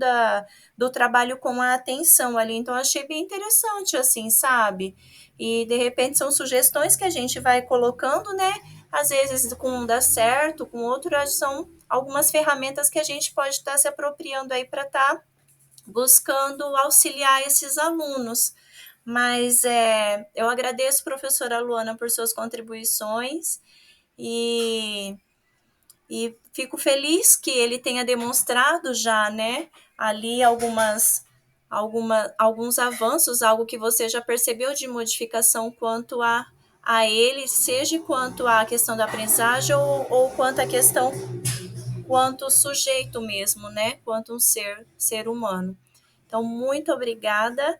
do trabalho com a atenção ali. Então, achei bem interessante, assim, sabe? E, de repente, são sugestões que a gente vai colocando, né? Às vezes, com um dá certo, com outro, são algumas ferramentas que a gente pode estar se apropriando aí para estar buscando auxiliar esses alunos. Mas eu agradeço, professora Luana, por suas contribuições e fico feliz que ele tenha demonstrado já, né, ali alguns avanços, algo que você já percebeu de modificação quanto a ele, seja quanto à questão da aprendizagem ou quanto à questão quanto sujeito mesmo, né, quanto um ser humano. Então, muito obrigada.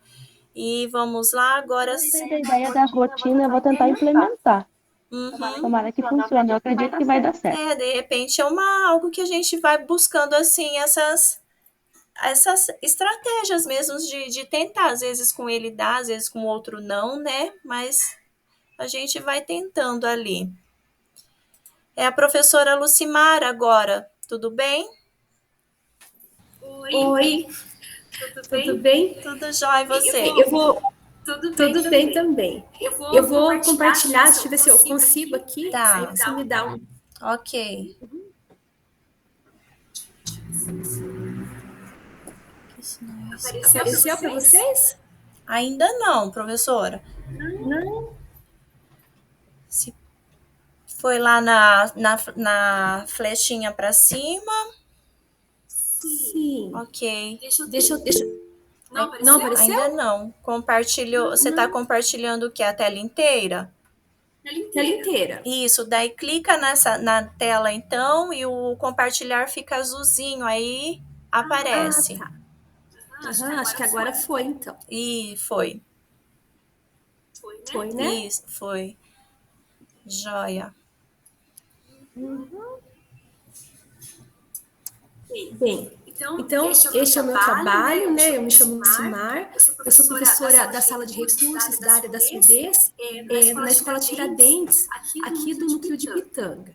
E vamos lá, agora sim. A ideia da rotina eu vou tentar implementar. Uhum. Tomara que funcione, eu acredito que vai dar certo. De repente é algo que a gente vai buscando, assim, essas estratégias mesmo de tentar, às vezes com ele dá, às vezes com o outro não, né? Mas a gente vai tentando ali. É a professora Lucimara agora, tudo bem? Oi. Tudo bem? Tudo jóia, e você? Tudo bem também. Eu vou compartilhar, deixa eu ver se eu consigo aqui. Tá. Aí você me dá um. Ok. Apareceu para vocês? Ainda não, professora. Não. Se foi lá na flechinha para cima. Sim. Ok. Deixa. Não apareceu? Ainda não. Compartilhou. Você está compartilhando o que? A tela inteira? Tela inteira. Isso, daí clica na tela então e o compartilhar fica azulzinho, aí aparece. Tá. Acho que agora foi, então. E foi. Foi, né? Isso, foi. Joia. Bem, então este é o meu trabalho, né? Eu me chamo Lucimar, eu sou professora da sala de recursos da área da surdez, na Escola Tiradentes, aqui do núcleo de Pitanga.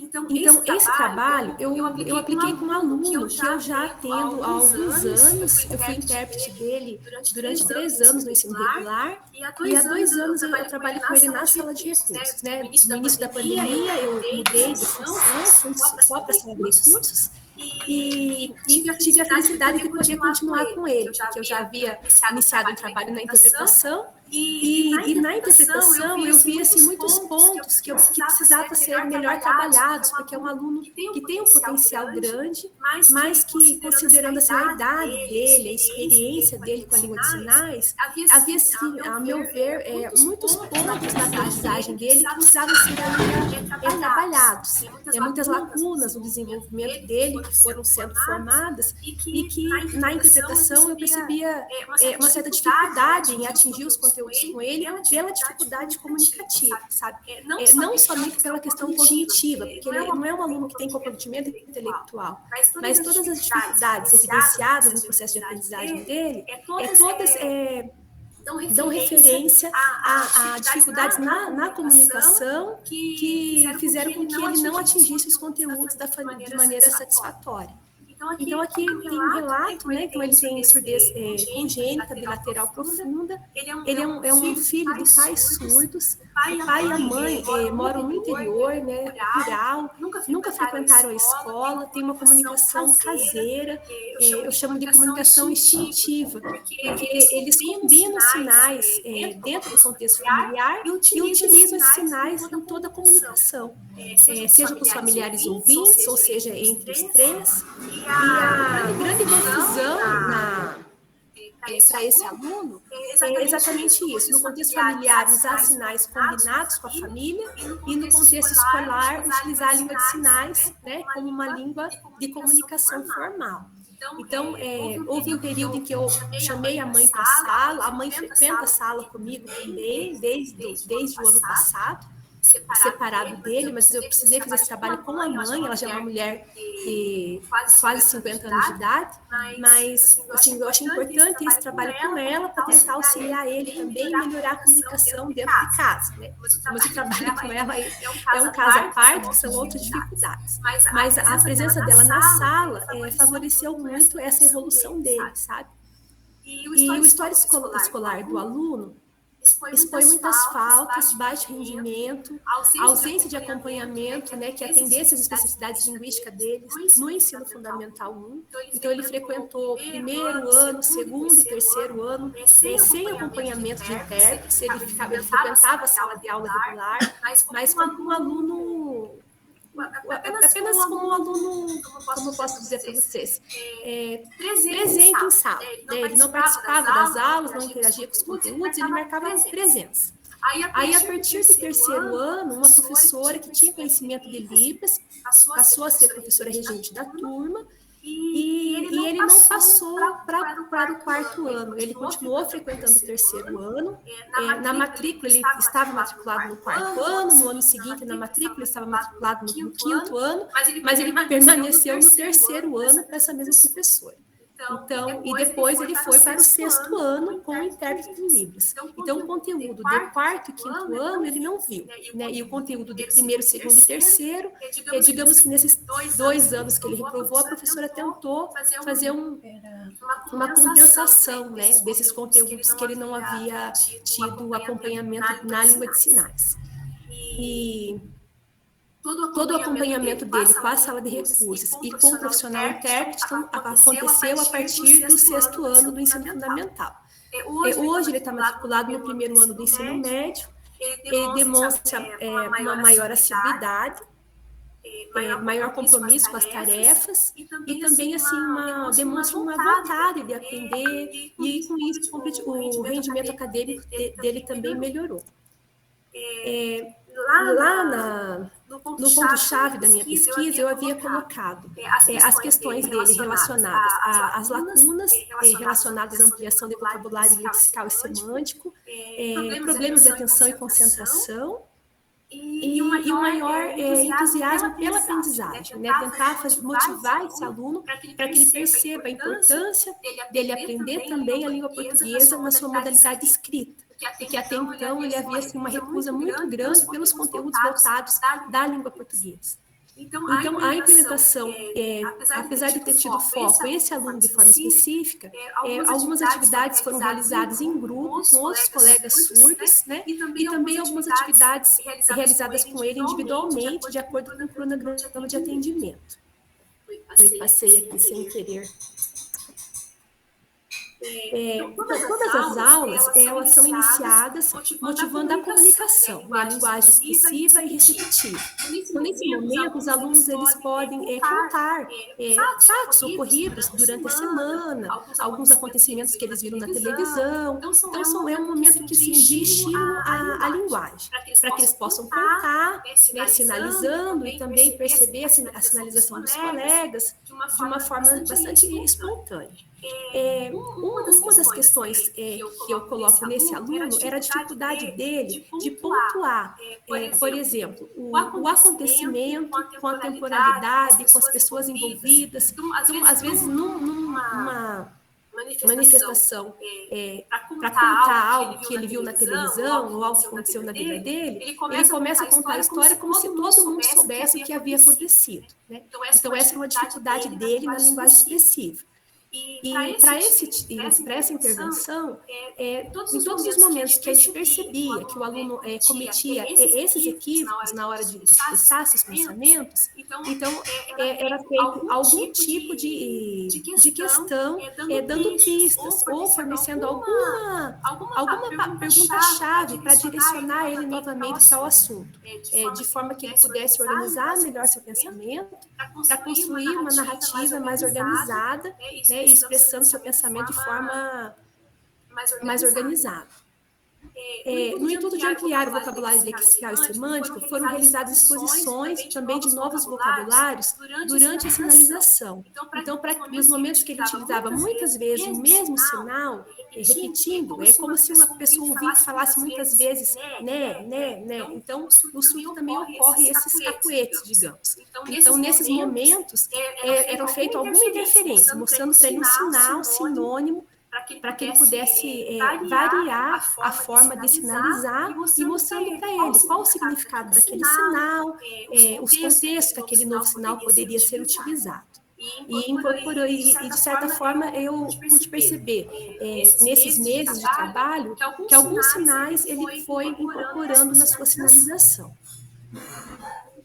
Então, esse trabalho eu apliquei com um aluno que eu já atendo há alguns anos. Eu fui intérprete dele durante 3 anos no ensino regular e há 2 anos eu trabalho com ele na sala de recursos, né? No início da pandemia eu mudei de função, fui só para a sala de recursos e tive a felicidade de poder continuar com ele, porque eu já havia iniciado um trabalho na interpretação. E na interpretação eu vi assim, muitos pontos que precisavam ser melhor trabalhados, porque é um aluno que tem um potencial grande, mas que, considerando assim, a idade dele, a experiência dele com a língua de sinais, havia, assim, a meu ver, muitos pontos na aprendizagem dele que precisavam ser trabalhados. Muitas lacunas no desenvolvimento dele que foram sendo formadas e que na interpretação eu percebia uma certa dificuldade em atingir os conteúdos com ele pela dificuldade comunicativa, sabe? Não somente pela questão cognitiva, porque ele não é um aluno que tem comprometimento intelectual, mas todas as dificuldades evidenciadas no processo de aprendizagem dele, todas dão referência a dificuldades na comunicação que fizeram com que ele não atingisse os conteúdos de maneira satisfatória. Então, aqui tem um relato, né? Então, ele tem surdez congênita, bilateral profunda. Ele é um filho de pais surdos. O pai e a mãe moram no interior, né? Rural, nunca frequentaram a escola, tem uma comunicação caseira, eu chamo de comunicação instintiva, porque eles combinam sinais dentro do contexto familiar e utilizam esses sinais em toda a comunicação, seja com os familiares ouvintes, ou seja, entre os três. E a grande confusão para esse aluno é exatamente isso. No contexto familiar, usar sinais combinados com a família e no contexto escolar, utilizar a língua de sinais, né, como uma língua de comunicação formal. Então, houve um período em que eu chamei a mãe para a sala, a mãe frequenta a sala comigo também, desde o ano passado, separado dele, mas eu precisei fazer esse trabalho com a mãe. Ela já é uma mulher de quase 50 anos de idade, mas assim, eu achei importante esse trabalho com ela para tentar auxiliar ele também e melhorar a comunicação dentro de casa, né? Mas o trabalho com ela é um caso à parte, que são outras dificuldades, mas a presença dela na sala favoreceu muito essa evolução dele, sabe? E o histórico escolar do aluno expõe muitas faltas, baixo rendimento, ausência de acompanhamento, né, que atendesse às especificidades linguísticas deles no ensino fundamental 1. Então, ele frequentou primeiro ano, segundo e terceiro ano, sem acompanhamento de intérpretes. Ele frequentava a sala de aula regular, mas como um aluno, apenas como um aluno, como eu posso dizer para vocês, presente em sala. Ele não participava das aulas, não interagia com os conteúdos, ele marcava presença. Aí, a partir do terceiro ano, uma professora que tinha conhecimento de Libras passou a ser professora regente da turma, e ele não passou para o quarto ano, ele continuou frequentando o terceiro ano. Na matrícula, ele estava matriculado no quarto ano, no ano seguinte, na matrícula, ele estava matriculado no quinto ano, mas ele permaneceu no terceiro ano com essa mesma professora. Então, e depois ele foi para o sexto ano com o intérprete de Libras. Então, o conteúdo de quarto e quinto ano ele não viu, né? E o conteúdo de primeiro, segundo e terceiro, digamos que nesses 2 anos que ele reprovou, a professora tentou fazer uma compensação, né, desses conteúdos que ele não havia tido acompanhamento na língua de sinais. todo o acompanhamento dele com a sala de recursos e com o profissional intérprete aconteceu a partir do 6º ano do ensino fundamental. Hoje ele está matriculado no 1º ano do ensino médio, ele demonstra uma maior assiduidade, maior compromisso com as tarefas e também assim demonstra uma vontade de aprender e com isso o rendimento acadêmico dele também melhorou. No ponto-chave da minha pesquisa, eu havia colocado as questões dele relacionadas às lacunas, relacionadas à ampliação de vocabulário lexical e semântico, problemas de atenção e concentração, e um maior entusiasmo pela aprendizagem, né? Tentar motivar esse aluno para que ele perceba a importância dele aprender também a língua portuguesa na sua modalidade escrita, porque até então ele havia assim, uma recusa muito grande pelos conteúdos voltados da língua portuguesa. Então, a implementação, apesar de ter tido foco esse aluno de forma específica, algumas atividades foram realizadas em grupo com outros colegas surdos, né? E também algumas atividades realizadas com ele individualmente, de acordo com o cronograma de atendimento. Eu passei aqui sem querer. Todas as aulas, elas são iniciadas motivando a comunicação, a linguagem expressiva e receptiva. Então, nesse momento, os alunos eles podem contar fatos ocorridos durante a semana, alguns acontecimentos que eles viram na televisão. Então, é um momento que de estímulo à linguagem, para que eles possam contar, né, sinalizando e também perceber a sinalização dos colegas de uma forma bastante espontânea. Uma das questões que eu coloco nesse aluno era a dificuldade dele de pontuar, por exemplo, o acontecimento com a temporalidade, com as pessoas envolvidas. Então, às vezes, numa manifestação para contar algo que ele viu na televisão ou algo que aconteceu na vida dele, ele começa a contar a história como se todo mundo soubesse o que havia acontecido, né? Então, essa é uma dificuldade dele na linguagem expressiva. E para essa intervenção, em todos os momentos que a gente percebia que o aluno cometia esses equívocos na hora de expressar seus pensamentos, então era feito algum tipo de questão dando pistas ou fornecendo alguma pergunta-chave para direcionar ele novamente para o assunto, de forma que ele pudesse organizar melhor seu pensamento, para construir uma narrativa mais organizada, né, e expressando seu pensamento de forma mais organizada. No intuito de ampliar o vocabulário lexical e semântico, foram realizadas exposições também de novos vocabulários durante a sinalização. Então, nos momentos que ele utilizava muitas vezes o mesmo sinal, repetindo, é como se uma pessoa ouvinte falasse muitas vezes né. Então, no surdo também ocorre esses cacuetes, digamos. Então, nesses momentos, era feita alguma interferência, mostrando para ele um sinal, sinônimo, para que ele pudesse variar a forma de sinalizar e mostrando para ele qual o significado daquele sinal, os contextos que aquele novo sinal poderia ser utilizado. E incorporou, e de certa forma eu pude perceber nesses meses de trabalho que alguns sinais ele foi incorporando na sua sinalização.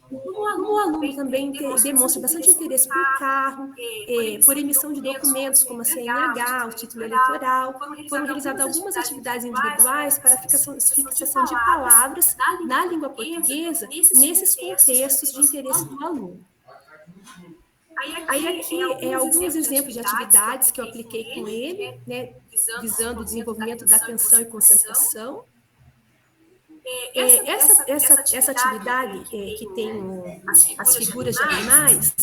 O aluno também demonstra bastante interesse por carro, por emissão de documentos como a CNH, o título eleitoral. Foram realizadas algumas atividades individuais para a fixação de palavras na língua portuguesa nesses contextos de interesse do aluno. Aí aqui alguns exemplos de atividades que eu apliquei com ele, né, visando o desenvolvimento da atenção e concentração. Essa atividade que tem as figuras de animais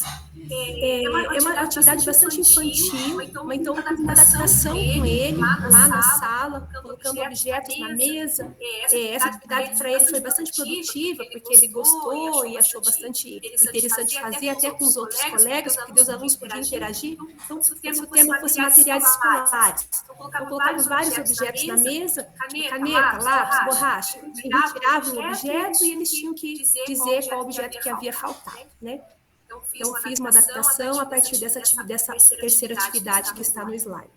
é uma atividade bastante infantil, então eu fiz uma adaptação com ele lá na sala, colocando objetos na mesa. Essa atividade para ele foi bastante produtiva, porque ele gostou e achou bastante interessante fazer, até com os outros colegas, porque os alunos podiam interagir. Então, se o tema fosse materiais escolares, eu colocava vários objetos na mesa, tipo caneta, lápis, borracha, retiravam o objeto e eles tinham que dizer qual objeto que havia faltado, né? Então, fiz uma adaptação a partir dessa terceira atividade que está no slide.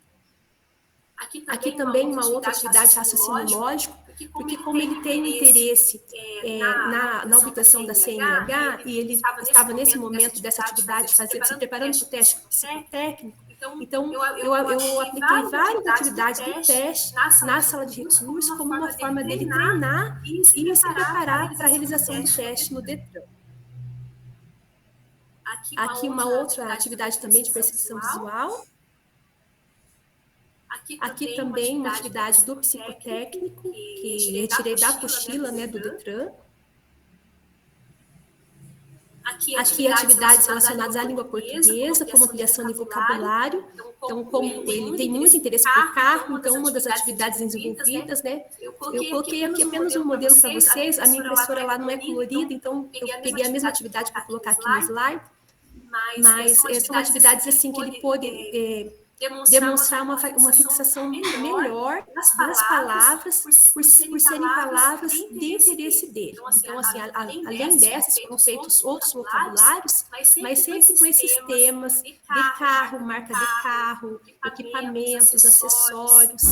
Aqui também uma outra atividade de raciocínio lógico, porque como ele tem um interesse na obtenção da CNH, e ele estava nesse momento dessa atividade, se preparando para o teste psicotécnico, então eu apliquei várias atividades do teste na sala de recursos como uma forma dele treinar e se preparar para a realização do teste no DETRAN. Aqui uma outra atividade também de percepção visual. Aqui também uma atividade do psicotécnico, que retirei da apostila, né, do DETRAN. Aqui atividades relacionadas à língua portuguesa, como ampliação de vocabulário. Então, como ele tem muito interesse por carro, então uma das atividades desenvolvidas, né, eu coloquei aqui apenas um modelo para vocês. A minha impressora lá não é colorida, então eu peguei a mesma atividade para colocar aqui no slide. Mas são atividades assim que ele pôde demonstrar uma fixação melhor das palavras, por serem palavras de interesse dele. Então, assim, além dessas, foram feitos outros vocabulários, mas sempre com esses temas de carro, marca de carro, equipamentos, acessórios.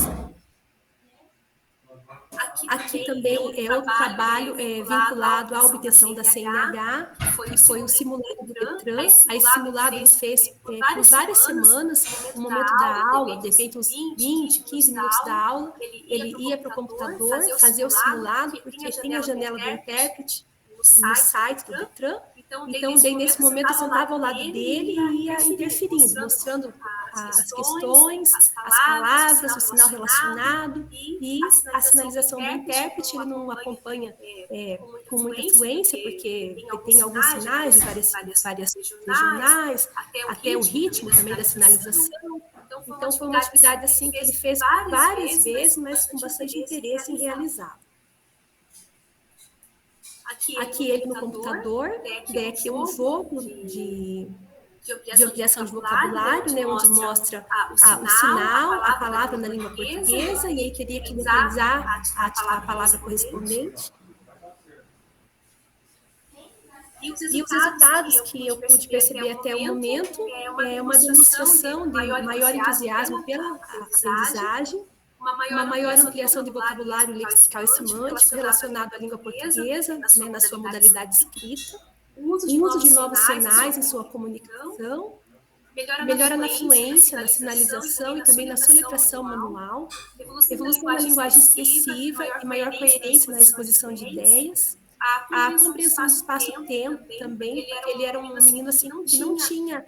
Aqui também é outro trabalho vinculado à obtenção da CNH, que foi o simulado do DETRAN. Aí, esse simulado ele fez por várias semanas, no momento da aula, de repente uns 20, 15 minutos da aula, ele ia para o computador fazer o simulado, porque tem a janela do intérprete no site do DETRAN. Então, bem nesse momento, eu sentava ao lado dele e ia interferindo, mostrando as questões, as palavras, o sinal relacionado e a sinalização do intérprete. Ele não acompanha com muita fluência, porque tem alguns sinais de várias regionais, até o ritmo também da sinalização. Então, foi uma atividade assim que ele fez várias vezes, mas com bastante interesse em realizar. Aqui ele no computador, aqui um jogo de ampliação de vocabulário, né, onde mostra o sinal, a palavra na língua portuguesa, e aí teria que localizar a palavra correspondente. E os resultados que eu pude perceber até o momento é uma demonstração de maior entusiasmo pela aprendizagem, uma maior ampliação de vocabulário lexical e semântico relacionado à língua portuguesa, né, na sua modalidade escrita, o uso de novos sinais em sua comunicação, melhora na fluência, na sinalização e também na soletração manual, evolução na linguagem expressiva e maior coerência na exposição de ideias, a compreensão do espaço-tempo também, porque ele era um menino assim que não tinha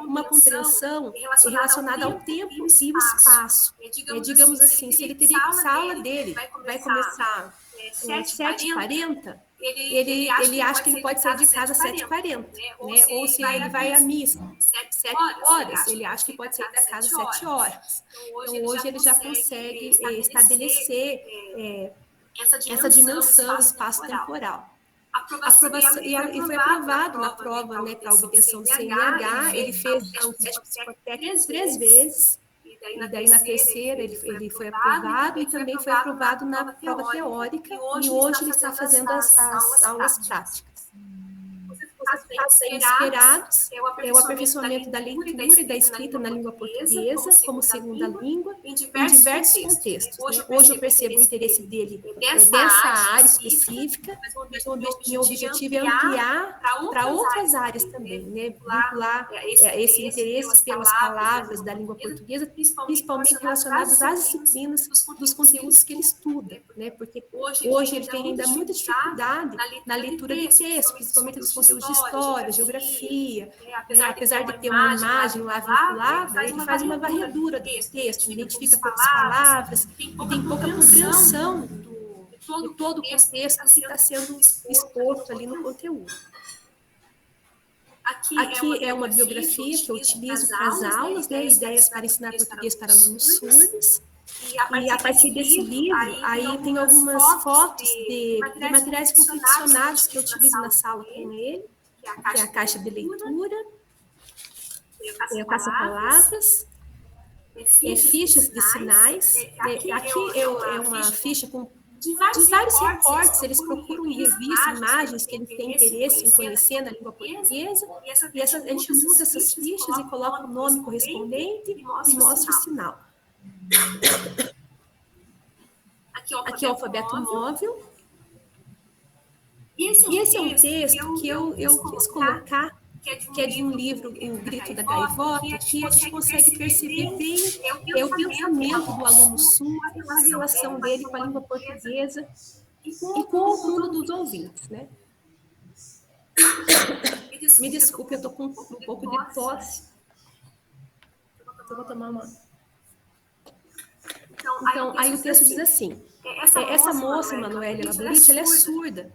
uma compreensão relacionada ao tempo e o espaço. Digamos assim, se ele teria que a aula dele vai começar 7h40, ele acha que ele pode sair de casa às 7h40, né? Ou se ele vai à missa 7 horas, ele acha que pode sair da casa às 7 horas. Então, hoje ele já consegue estabelecer essa dimensão espaço-temporal. E foi aprovado na prova, né, para a obtenção do CNH. Ele fez o teste psicotécnico 3 vezes, e daí na terceira ele foi aprovado e também foi aprovado na prova teórica, e hoje ele está fazendo as aulas práticas. Os esperados é o aperfeiçoamento da leitura e da escrita na língua portuguesa como segunda língua em diversos contextos, né? Hoje eu percebo o interesse dele dessa área específica, então meu objetivo é ampliar para outras áreas também, né? Vincular esse interesse pelas palavras da língua portuguesa, principalmente relacionados às disciplinas dos conteúdos que ele estuda, né? Porque hoje ele tem ainda muita dificuldade na leitura do texto, principalmente dos conteúdos de história, geografia, né? Apesar de ter uma imagem lá vinculada, ele faz uma varredura do texto, identifica poucas palavras e tem pouca compreensão de todo o contexto que está sendo exposto ali no conteúdo. Aqui é uma biografia que eu utilizo para as aulas, né? Ideias para ensinar português para alunos surdos. E a partir desse livro, aí tem algumas fotos de materiais confeccionados que eu utilizo na sala com ele, que é a caixa de leitura, o caça-palavras, fichas de sinais. Aqui é uma ficha com de vários recortes. Eles procuram em revistas, imagens que ele tem interesse em conhecer na língua portuguesa, e a gente muda essas fichas e coloca o nome correspondente e mostra o sinal. Aqui é o alfabeto móvel. E esse é um texto que eu quis colocar, que é de um livro, O Grito da Gaivota, que a gente consegue perceber bem o pensamento do aluno surdo, a relação dele com a língua portuguesa e com o mundo dos ouvintes, né? Me desculpe, eu estou com um pouco de tosse. Eu vou tomar uma... Então, aí o texto diz assim, essa moça, Emanuele Laborite, ela é surda,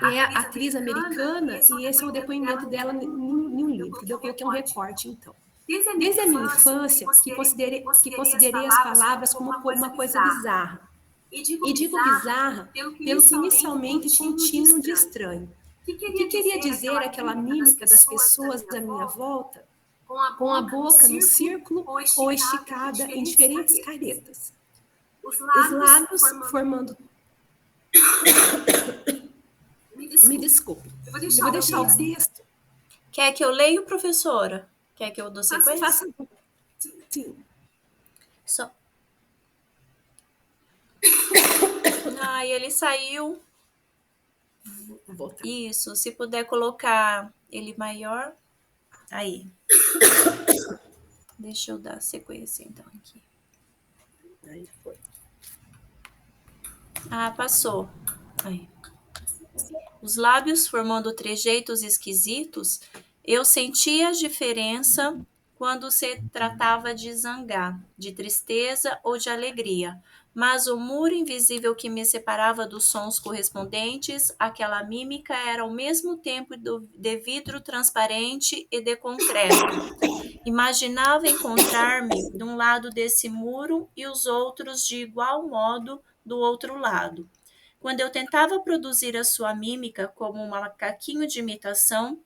é atriz americana, e esse é o depoimento dela em um livro. Eu coloquei um recorte, então. Desde a minha infância, que considerei as palavras como uma coisa bizarra. E digo bizarra pelo que inicialmente continham de estranho. O que queria dizer aquela mímica das pessoas à minha volta, com a boca no círculo ou esticada em diferentes caretas. Os lábios formando... Me desculpe. Eu vou deixar o texto. Quer que eu leia, professora? Quer que eu dou sequência? Faça. Sim. Só. Ai, ele saiu. Isso, se puder colocar ele maior. Aí. Deixa eu dar sequência, então, aqui. Aí foi. Ah, passou. Aí. Os lábios formando trejeitos esquisitos, eu sentia a diferença quando se tratava de zangar, de tristeza ou de alegria, mas o muro invisível que me separava dos sons correspondentes àquela mímica era ao mesmo tempo de vidro transparente e de concreto. Imaginava encontrar-me de um lado desse muro e os outros de igual modo do outro lado. Quando eu tentava produzir a sua mímica como um macaquinho de imitação,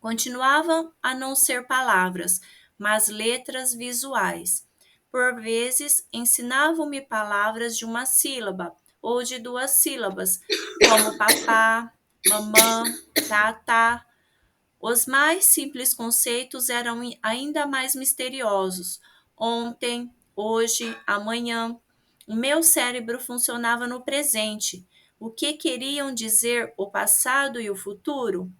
continuavam a não ser palavras, mas letras visuais. Por vezes, ensinavam-me palavras de uma sílaba ou de duas sílabas, como papá, mamã, tatá. Os mais simples conceitos eram ainda mais misteriosos. Ontem, hoje, amanhã. O meu cérebro funcionava no presente. O que queriam dizer o passado e o futuro?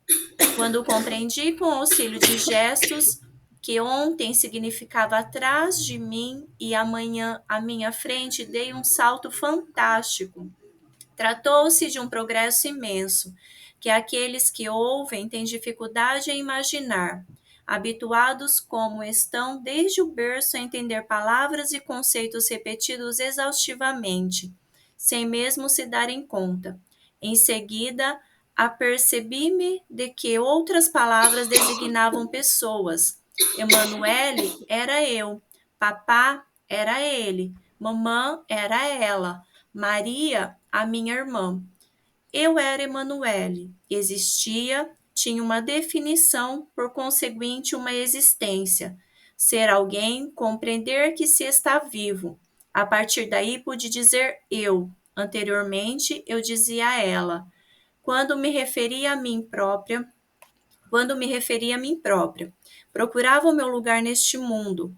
Quando compreendi com auxílio de gestos que ontem significava atrás de mim e amanhã à minha frente, dei um salto fantástico. Tratou-se de um progresso imenso, que aqueles que ouvem têm dificuldade em imaginar, habituados como estão desde o berço a entender palavras e conceitos repetidos exaustivamente, sem mesmo se darem conta. Em seguida, apercebi-me de que outras palavras designavam pessoas. Emanuele era eu, papá era ele, mamã era ela, Maria, a minha irmã. Eu era Emanuele, existia, tinha uma definição, por conseguinte, uma existência. Ser alguém, compreender que se está vivo. A partir daí pude dizer eu. Anteriormente, eu dizia ela. Quando me referia a mim própria, procurava o meu lugar neste mundo.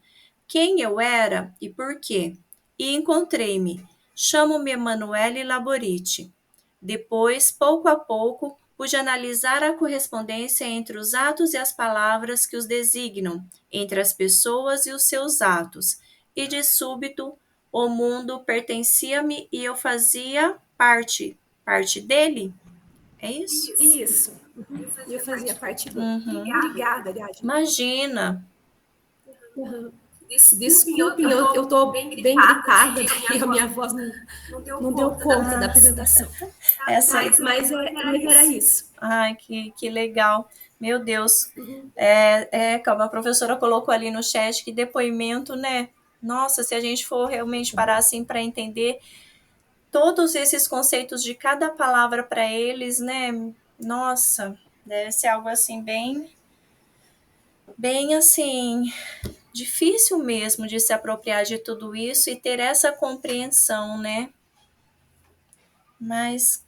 Quem eu era e por quê? E encontrei-me. Chamo-me Emanuele Laborite. Depois, pouco a pouco, pude analisar a correspondência entre os atos e as palavras que os designam, entre as pessoas e os seus atos. E de súbito, o mundo pertencia-me e eu fazia parte dele? É isso? Isso. Eu fazia parte dele. Obrigada, Gadi. Imagina. Desculpe, eu estou bem gritada e a minha voz não deu conta da apresentação. Mas era isso. Ai, que legal. Meu Deus. Calma, a professora colocou ali no chat que depoimento, né? Nossa, se a gente for realmente parar assim para entender todos esses conceitos de cada palavra para eles, né? Nossa, deve ser algo assim bem assim, difícil mesmo de se apropriar de tudo isso e ter essa compreensão, né? Mas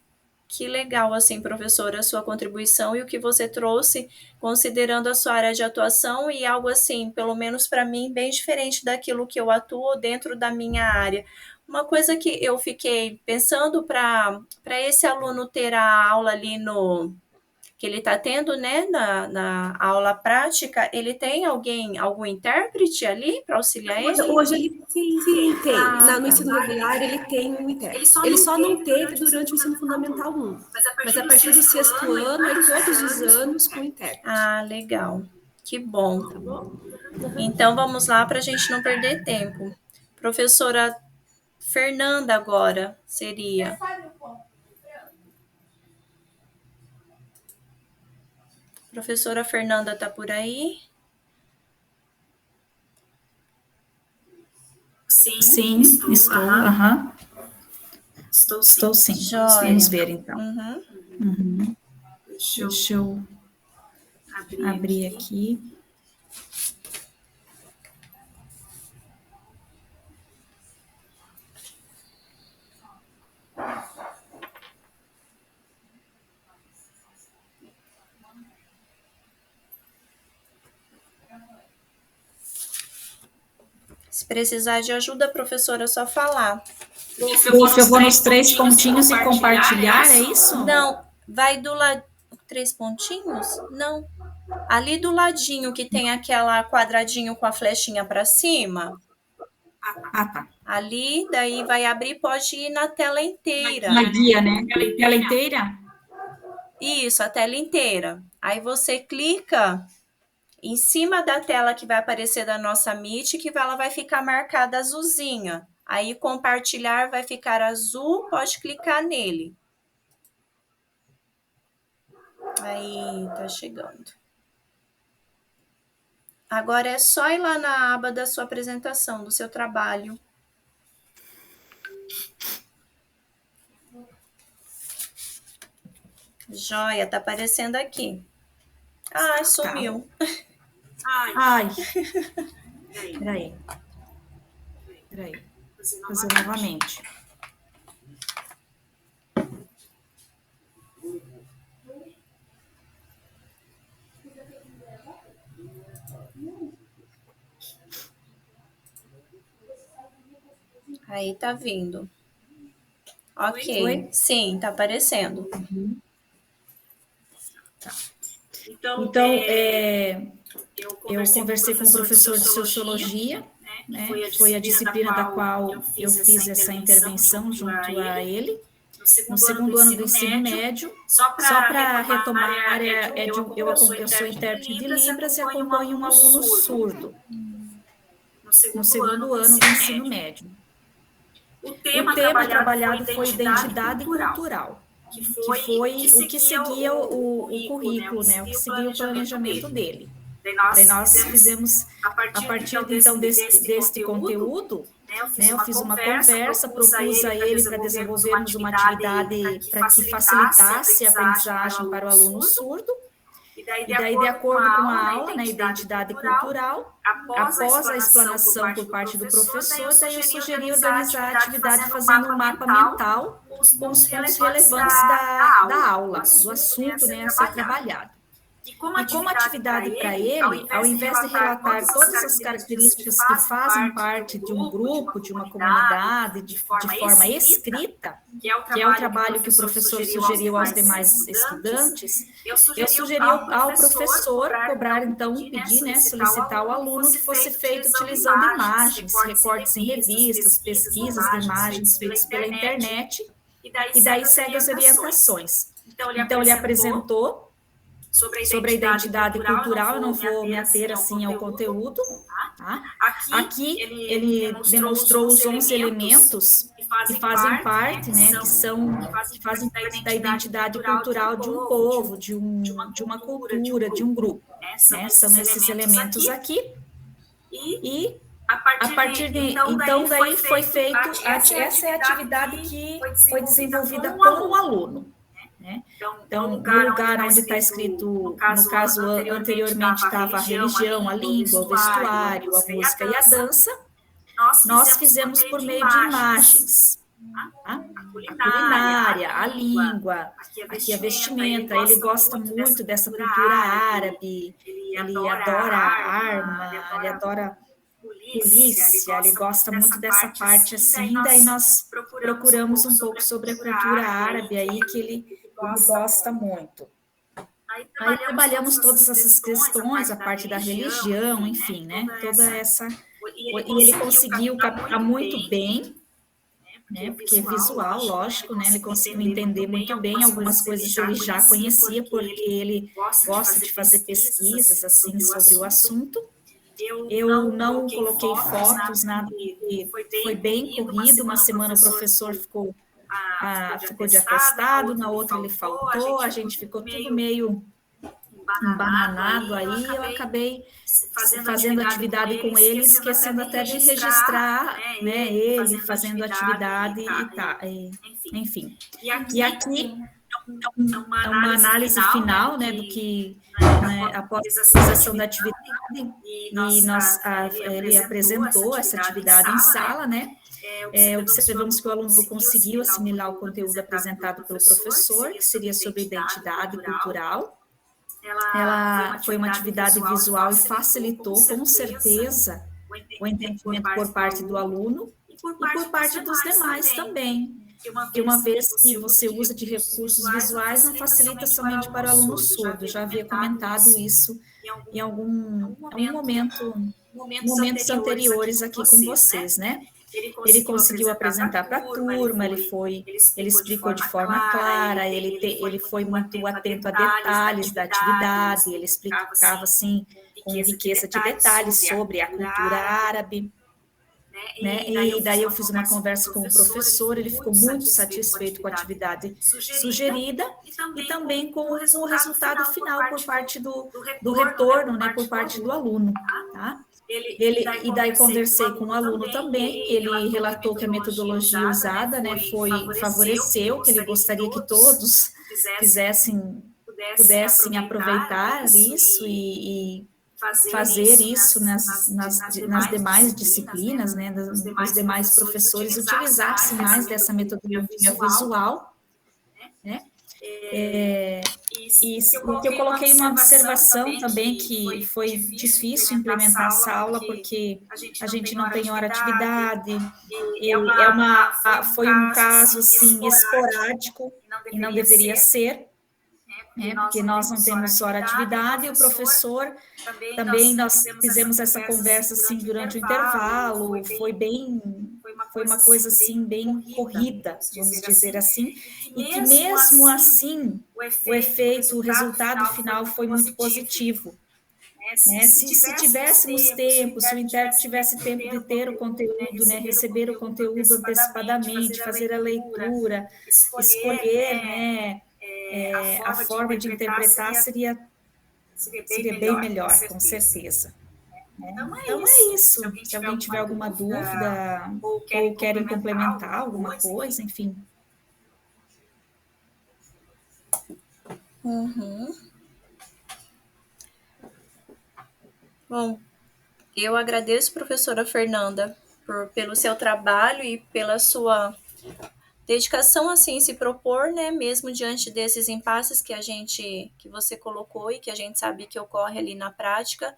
que legal, assim, professora, a sua contribuição e o que você trouxe, considerando a sua área de atuação e algo assim, pelo menos para mim, bem diferente daquilo que eu atuo dentro da minha área. Uma coisa que eu fiquei pensando para esse aluno ter a aula ali que ele está tendo, né, na aula prática, ele tem algum intérprete ali para auxiliar ele? Hoje ele sim tem. No ensino regular ele tem um intérprete. Ele só não teve durante o ensino fundamental 1. Mas a partir do 6º ano, aí todos os anos com intérprete. Ah, legal. Que bom. Tá bom? Então vamos lá para a gente não perder tempo. Professora Fernanda agora seria. Professora Fernanda está por aí? Sim, estou. Estou sim. Joia. Vamos ver então. Uhum. Deixa eu abrir aqui. Se precisar de ajuda, professora, é só falar. Eu vou nos 3 pontinhos e compartilhar, é isso? Não, vai do lado. 3 pontinhos? Não. Ali do ladinho que tem aquela quadradinho com a flechinha para cima. Ah, tá. Ali, daí vai abrir, pode ir na tela inteira. Na guia, né? Tela inteira? Isso, a tela inteira. Aí você clica em cima da tela que vai aparecer da nossa Meet, que ela vai ficar marcada azulzinha. Aí compartilhar vai ficar azul, pode clicar nele. Aí, tá chegando. Agora é só ir lá na aba da sua apresentação, do seu trabalho. Joia, tá aparecendo aqui. Ai, sumiu. Ai. Peraí. Vou fazer novamente. Aí tá vindo. Ok. Foi? Sim, tá aparecendo. Tá. Então, eu conversei com o professor de Sociologia, né? Foi a disciplina da qual eu fiz essa intervenção junto a ele. No 2º ano do ensino médio, só para retomar, eu sou intérprete de Libras e acompanho um aluno surdo no 2º ano do ensino médio. O tema trabalhado foi identidade cultural, que foi o que seguia o currículo, né, o que seguia o planejamento dele. Daí nós fizemos, a partir então deste conteúdo, né, eu fiz uma conversa, propus a ele para desenvolvermos uma atividade para que facilitasse a aprendizagem para o aluno surdo. E daí, de acordo com a aula, né, identidade cultural, após a explanação por parte do professor, daí eu sugeri organizar a atividade fazendo um mapa mental com os pontos relevantes da aula, do assunto, né, a ser trabalhado. E como atividade para ele, ao invés de relatar todas as características que fazem parte de um grupo, de uma comunidade, de forma escrita, que é o trabalho que o professor sugeriu aos demais estudantes, eu sugeri ao professor cobrar, então, pedir, né, solicitar ao aluno que fosse feito utilizando imagens, recortes em revistas, pesquisas de imagens feitas pela internet, e daí segue as orientações. Então, ele apresentou sobre a identidade cultural, eu não vou me ater assim ao conteúdo, tá? Aqui ele demonstrou os 11 elementos que fazem parte, né, que fazem parte da identidade cultural de um povo, de uma cultura, de um grupo, né? São esses elementos aqui, e a partir de então daí foi feito, essa é a atividade que foi desenvolvida com o aluno. Então, no lugar onde está escrito, no caso anteriormente estava a religião, a língua, o vestuário, a música e a dança, nós fizemos por meio de imagens. A culinária, a língua, aqui a vestimenta. Ele gosta muito dessa cultura árabe, ele adora a arma, ele adora polícia, ele gosta muito dessa parte assim, daí nós procuramos um pouco sobre a cultura árabe aí, que ele gosta muito. Aí trabalhamos todas essas questões, a parte da religião, enfim, né, toda essa... E ele conseguiu captar muito bem, né, porque é visual, lógico, né, ele conseguiu entender muito bem, algumas coisas ele já conhecia, porque ele gosta de fazer pesquisas, assim, sobre o assunto. Eu não coloquei fotos, nada, porque foi bem corrido, uma semana o professor ficou de atestado, na outra ele faltou, a gente ficou tudo meio embananado aí, eu acabei fazendo atividade com ele, esquecendo até de registrar, né, ele fazendo atividade e tá, enfim. E aqui é uma análise final, né, do que, né, após a realização da atividade, e ele apresentou essa atividade em sala, né, observamos que o aluno conseguiu assimilar o conteúdo apresentado pelo professor, que seria sobre identidade cultural. Ela foi uma atividade visual e facilitou, com certeza, o entendimento por parte do aluno e por parte dos demais também. Porque uma vez que você usa de recursos visuais, não facilita somente para o aluno surdo. Eu já havia comentado isso em algum momentos anteriores aqui com vocês, né? Ele conseguiu apresentar para a turma, ele explicou de forma clara, ele foi muito atento a detalhes da atividade, ele explicava, assim, com riqueza de detalhes sobre a cultura árabe, né? E daí eu fiz uma conversa com o professor, ele ficou muito satisfeito com a atividade sugerida e também com o resultado final por parte do retorno, né, por parte do aluno, tá? E daí conversei com o aluno também, ele relatou que a metodologia usada, né, favoreceu, que ele gostaria que todos pudessem aproveitar isso e fazer isso nas demais disciplinas, né, os demais professores utilizassem mais dessa metodologia visual, né, e eu coloquei uma observação também que foi difícil implementar essa aula porque a gente não tem hora de atividade, foi um caso assim esporádico e não deveria ser, né, porque nós não temos hora de atividade e o professor também nós fizemos essa conversa assim durante o intervalo, foi uma coisa assim bem corrida, vamos dizer assim, e que mesmo assim o resultado final foi muito positivo. Né? Se tivéssemos tempo, se o intérprete tivesse tempo de ter o conteúdo, né, receber o conteúdo antecipadamente, fazer a leitura, escolher, né, a forma de interpretar seria bem melhor, com certeza. Então é isso. Se alguém tiver alguma dúvida ou querem complementar alguma coisa, enfim. Bom, eu agradeço, professora Fernanda, pelo seu trabalho e pela sua dedicação assim em se propor, né, mesmo diante desses impasses que você colocou e que a gente sabe que ocorre ali na prática,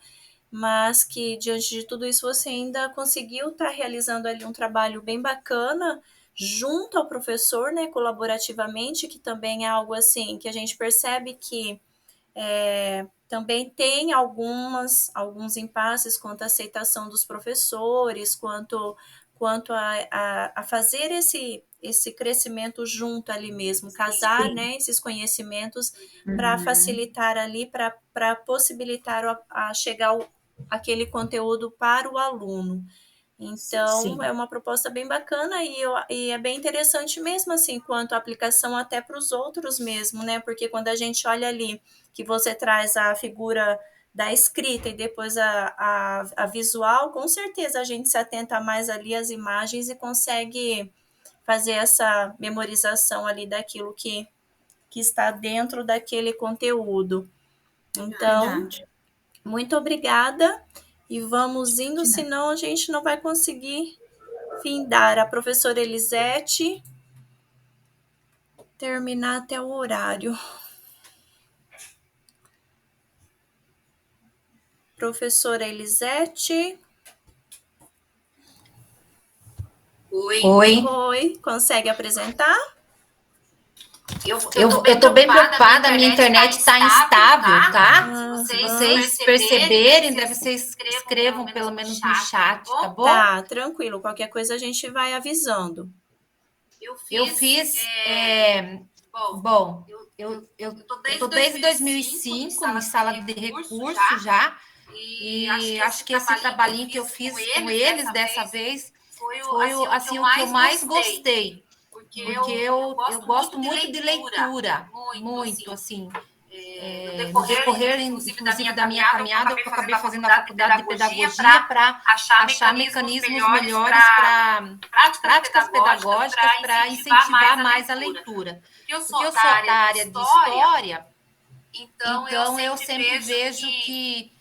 mas que diante de tudo isso você ainda conseguiu estar realizando ali um trabalho bem bacana junto ao professor, né, colaborativamente, que também é algo assim que a gente percebe que também tem alguns impasses quanto à aceitação dos professores, quanto a fazer esse crescimento junto ali mesmo, casar, né, esses conhecimentos para facilitar ali, para possibilitar a chegar aquele conteúdo para o aluno. Então, sim, é uma proposta bem bacana e é bem interessante mesmo, assim, quanto à aplicação até para os outros mesmo, né? Porque quando a gente olha ali que você traz a figura da escrita e depois a visual, com certeza a gente se atenta mais ali às imagens e consegue fazer essa memorização ali daquilo que está dentro daquele conteúdo. Então, verdade. Muito obrigada. E vamos indo, senão a gente não vai conseguir findar. A professora Elisete terminar até o horário. Professora Elisete. Oi. Oi, consegue apresentar? Eu tô bem preocupada, a minha internet está instável, tá? Se Aham. vocês perceberem, daí vocês escrevam pelo menos no chat, tá bom? Tá, tranquilo. Qualquer coisa a gente vai avisando. Eu fiz, bom, eu tô desde 2005 em sala de recurso já, e acho que esse trabalhinho que eu fiz com eles dessa vez foi assim, o que eu mais gostei, porque eu gosto muito de leitura, muito, assim. No decorrer, inclusive, da minha caminhada, eu acabei fazendo a faculdade de pedagogia para achar mecanismos melhores para práticas pedagógicas para incentivar mais a leitura. Porque eu sou da área de história, então eu sempre vejo que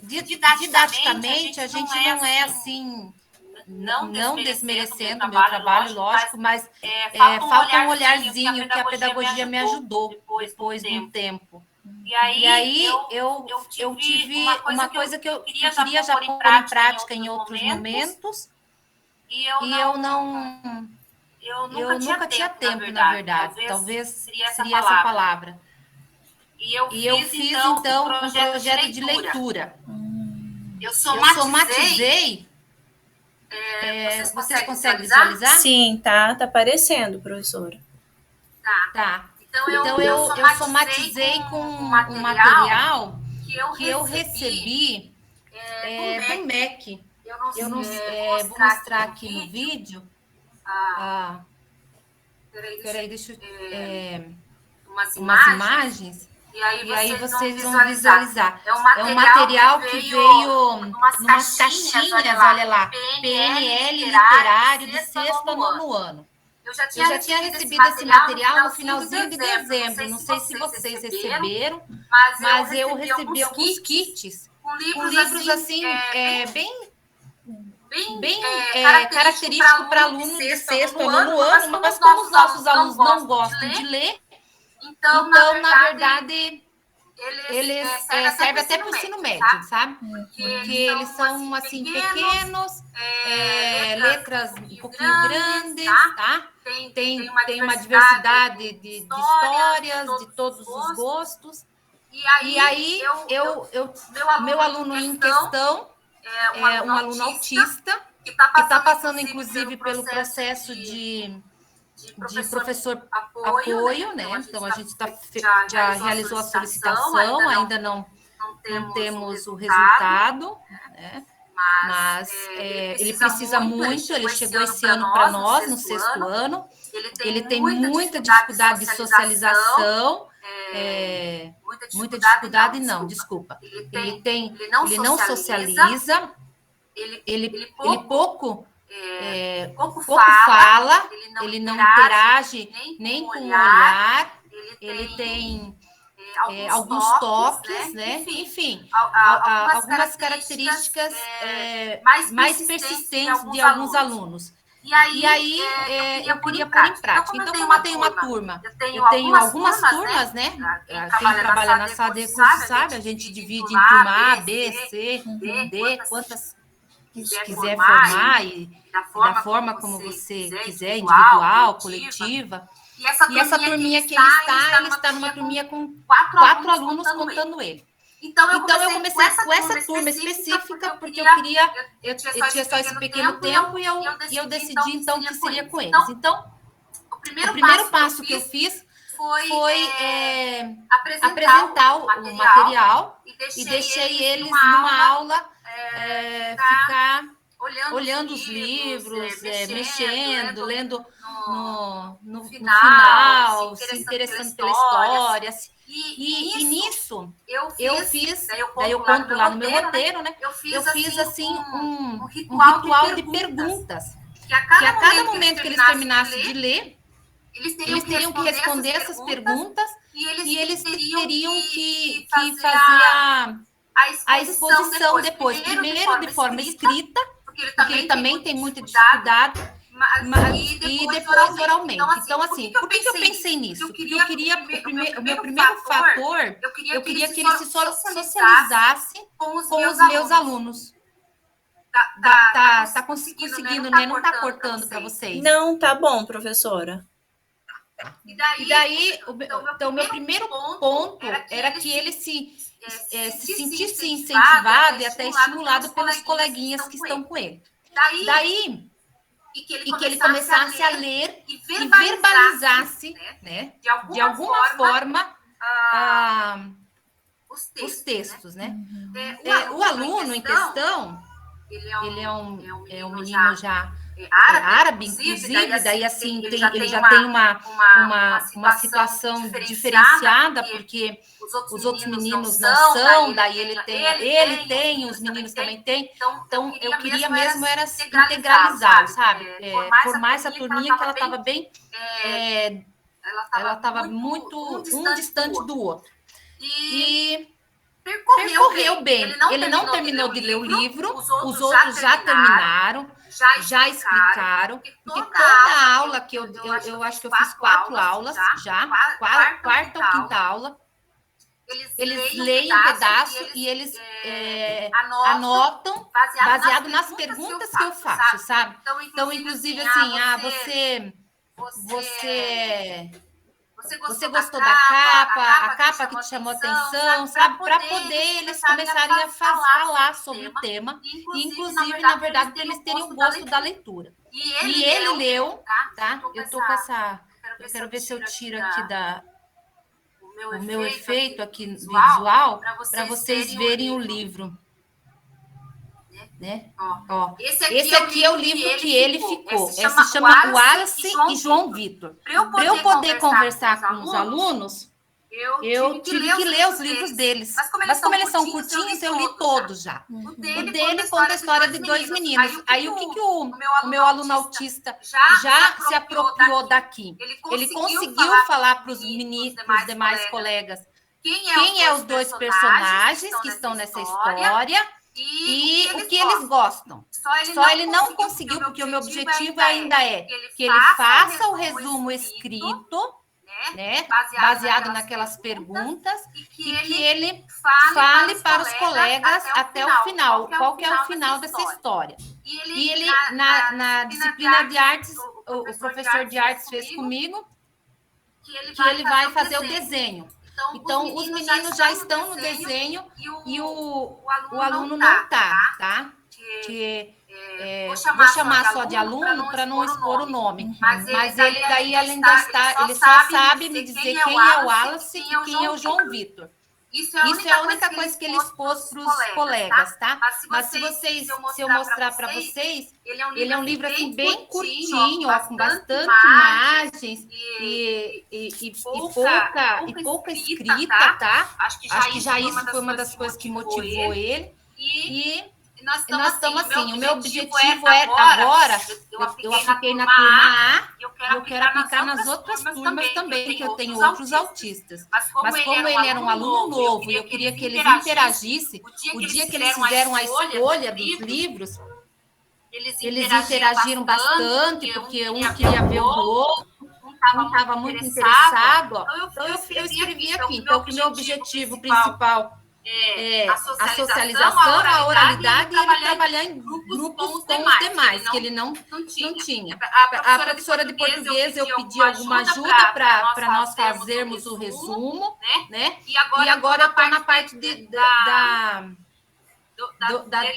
didaticamente a gente não é assim, não desmerecendo o meu trabalho, lógico, mas falta um olharzinho que a pedagogia me ajudou depois de um tempo. E aí eu tive uma coisa que eu queria já pôr em prática em outros momentos, e eu nunca tinha tempo, na verdade. Talvez seria essa palavra. E eu fiz, então, um projeto de leitura. Eu somatizei. Vocês conseguem visualizar? Sim, tá aparecendo, professora. Tá. Então, eu somatizei com um material que eu recebi do MEC. Eu não vou mostrar aqui no vídeo. Peraí, deixa eu... umas imagens. E aí vocês vão visualizar. É um material que veio numas caixinhas, olha lá. PNL literário de 6º a 9º ano. Eu já tinha recebido esse material no finalzinho de dezembro. Não sei se vocês receberam, mas eu recebi alguns kits com livros assim, bem característico para aluno de 6º a 9º ano, mas como os nossos alunos não gostam de ler, então, na verdade, eles servem até para o ensino médio, sabe? Porque eles são, assim, pequenos, letras um pouquinho grandes, tá? Tem uma diversidade de histórias, de todos os gostos. E aí, meu aluno em questão é um aluno autista, que está passando, inclusive, pelo processo de professor apoio, né? Então, a gente já realizou a solicitação, ainda não temos o resultado, né? Mas ele precisa muito, ele chegou esse ano para nós, no 6º ano, ele tem muita dificuldade de socialização, muita dificuldade não, desculpa, ele não socializa, ele pouco fala, ele não interage nem com o olhar, ele tem alguns toques, né? Enfim, algumas características mais persistentes de alguns alunos. E aí eu queria pôr em prática. Então, como eu tenho uma turma, eu tenho algumas turmas, né? Quem trabalha na sala de recursos sabe, a gente divide em turma A, B, C, D, quantas quiser formar e da forma como você quiser, individual, coletiva. E essa turminha que ele está numa turminha com 4 alunos contando ele. Então, eu comecei com essa turma específica, porque eu tinha só esse pequeno tempo e eu decidi, então, que seria com eles. Então, o primeiro passo que eu fiz foi apresentar o material e deixei eles numa aula ficar olhando os livros, mexendo, lendo no final, se interessando pela história. E nisso, eu fiz, daí eu conto lá no meu roteiro, né? Eu fiz, assim, um ritual de perguntas, que a cada momento que eles terminassem de ler, eles teriam que responder essas perguntas e eles teriam que fazer a exposição depois, primeiro de forma escrita, porque ele também tem muita dificuldade, e depois oralmente. Então, assim, por que eu pensei nisso? Porque eu queria, o meu primeiro fator, eu queria que ele se socializasse com os meus alunos. Tá conseguindo, né? Não tá cortando para vocês. Não, tá bom, professora. E daí, então, o meu primeiro ponto era que ele se sentisse incentivado e até estimulado pelos coleguinhas que estão com ele. Daí, e que ele começasse a ler e verbalizasse, né, de alguma forma, os textos, né? O aluno em questão, ele é um menino já árabe, inclusive, daí assim, ele já tem uma situação diferenciada, porque os outros meninos não são, daí ele tem, os meninos também têm. Então, eu queria mesmo era integralizá-lo, sabe? Formar essa turminha que ela estava bem... ela estava muito um distante do outro. E percorreu bem. Ele não terminou de ler o livro, os outros já terminaram, já explicaram, porque toda a aula que eu acho que eu fiz 4 aulas já, quarta ou quinta aula, eles leem um pedaço e eles anotam baseado nas perguntas que eu faço, sabe? Então, inclusive, assim, você gostou da capa, a capa que te chamou a atenção, sabe? Para poder eles começarem a falar sobre o tema, e inclusive, na verdade, para eles terem o gosto da leitura. E ele leu, tá? Eu tô com essa... Eu quero ver se eu tiro aqui o meu efeito aqui visual, para vocês verem o livro. Né? Ó, esse aqui é o livro que ele ficou. Se chama Wallace e João Vitor. Para eu poder conversar com os alunos, eu tive que ler os livros deles. Mas como eles são curtinhos, eu li todos já. O dele conta a história de 2 meninos. Aí o que o meu aluno autista já se apropriou daqui? Ele conseguiu falar para os demais colegas quem é os 2 personagens que estão nessa história e o que eles gostam. Só ele não conseguiu, porque o meu objetivo ainda é que ele faça o resumo escrito, né, baseado naquelas perguntas, e que ele fale para os colegas até o final, qual que é o final dessa história. E ele, na disciplina de artes, o professor de artes fez comigo, que ele vai fazer o desenho. Então, os meninos já estão no desenho e o aluno não tá? Vou chamar só de aluno para não expor o nome. Mas ele daí ainda está, ele só sabe me dizer quem é o Wallace e quem é o João Vitor. Isso é a única coisa que ele expôs para os colegas, tá? Mas se eu mostrar para vocês, ele é um livro assim bem curtinho, ó, com bastante imagens e pouca escrita, tá? Acho que já isso foi uma das coisas que motivou ele. E nós estamos assim, o meu objetivo é agora, eu apliquei na turma A, e eu quero aplicar nas outras turmas também, que eu tenho outros autistas. Mas como ele era um aluno novo e eu queria que eles interagissem, o dia que eles fizeram a escolha dos livros, eles interagiram bastante, porque um queria ver o do outro, um estava muito interessado. Então, eu escrevi aqui. Então, o meu objetivo principal a socialização, a oralidade e ele trabalhar em grupos com os demais, que ele não tinha. A professora de português, eu pedi alguma ajuda para nós fazermos o resumo, né? E agora eu estou na parte dele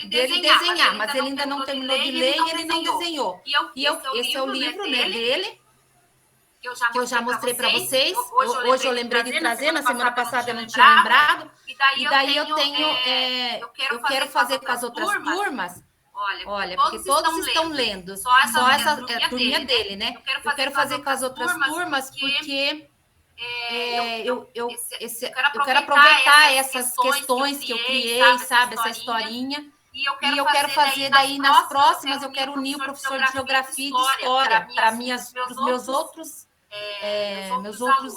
desenhar, mas ele ainda não terminou de ler e ele não desenhou. Esse é o livro, né, dele, que eu já mostrei para vocês. Hoje eu lembrei de trazer, na semana passada eu não tinha lembrado. E daí eu tenho, eu quero fazer com as outras turmas, olha, porque todos estão lendo, só essa turminha dele, né? Eu quero fazer com as outras turmas porque eu quero aproveitar essas questões que eu criei, sabe, essa historinha. E eu quero fazer daí nas próximas, eu quero unir o professor de geografia e de história para os meus outros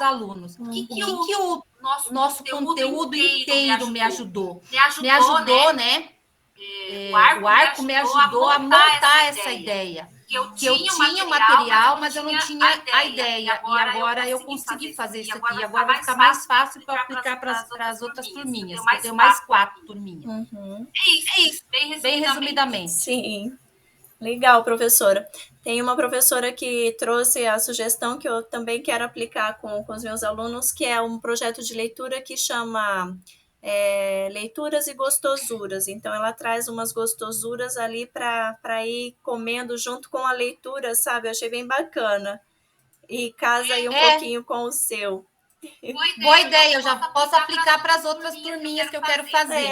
alunos. O que o nosso conteúdo inteiro me ajudou? Me ajudou, né? O arco me ajudou a montar essa ideia. que eu tinha o material, mas eu não tinha a ideia. E agora eu consegui fazer isso aqui. Agora vai ficar mais fácil para aplicar para as outras turminhas. Eu tenho mais 4 turminhas. Uhum. É isso, bem resumidamente. Sim. Legal, professora. Tem uma professora que trouxe a sugestão que eu também quero aplicar com os meus alunos, que é um projeto de leitura que chama Leituras e Gostosuras. Então, ela traz umas gostosuras ali para ir comendo junto com a leitura, sabe? Eu achei bem bacana. E casa aí um pouquinho com o seu. Boa ideia, eu já posso aplicar para as outras turminhas que eu quero fazer.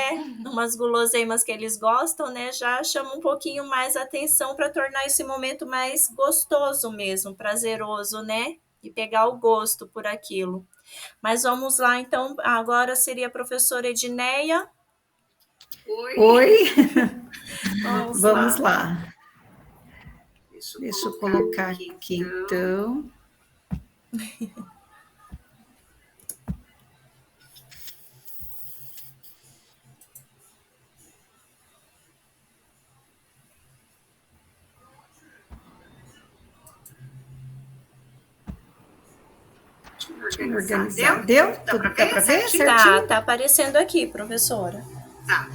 Umas guloseimas que eles gostam, né? Já chama um pouquinho mais a atenção para tornar esse momento mais gostoso mesmo, prazeroso, né? E pegar o gosto por aquilo. Mas vamos lá, então, agora seria a professora Edneia. Oi. Vamos lá. Deixa eu colocar aqui, então. Organizar. Deu? Dá para ver certinho? Tá aparecendo aqui, professora.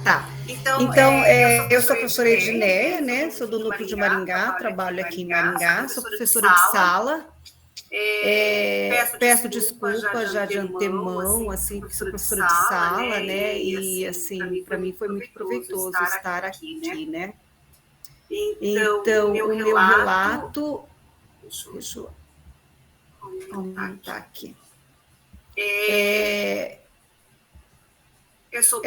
Tá. Então eu sou a professora Edneia, né? Sou do núcleo de Maringá, trabalho aqui em Maringá, sou professora de sala. Peço desculpa já de antemão, assim, que sou professora de sala, né? E, assim, para mim foi muito proveitoso estar aqui, né? Então, o meu relato... Deixa eu aumentar aqui. É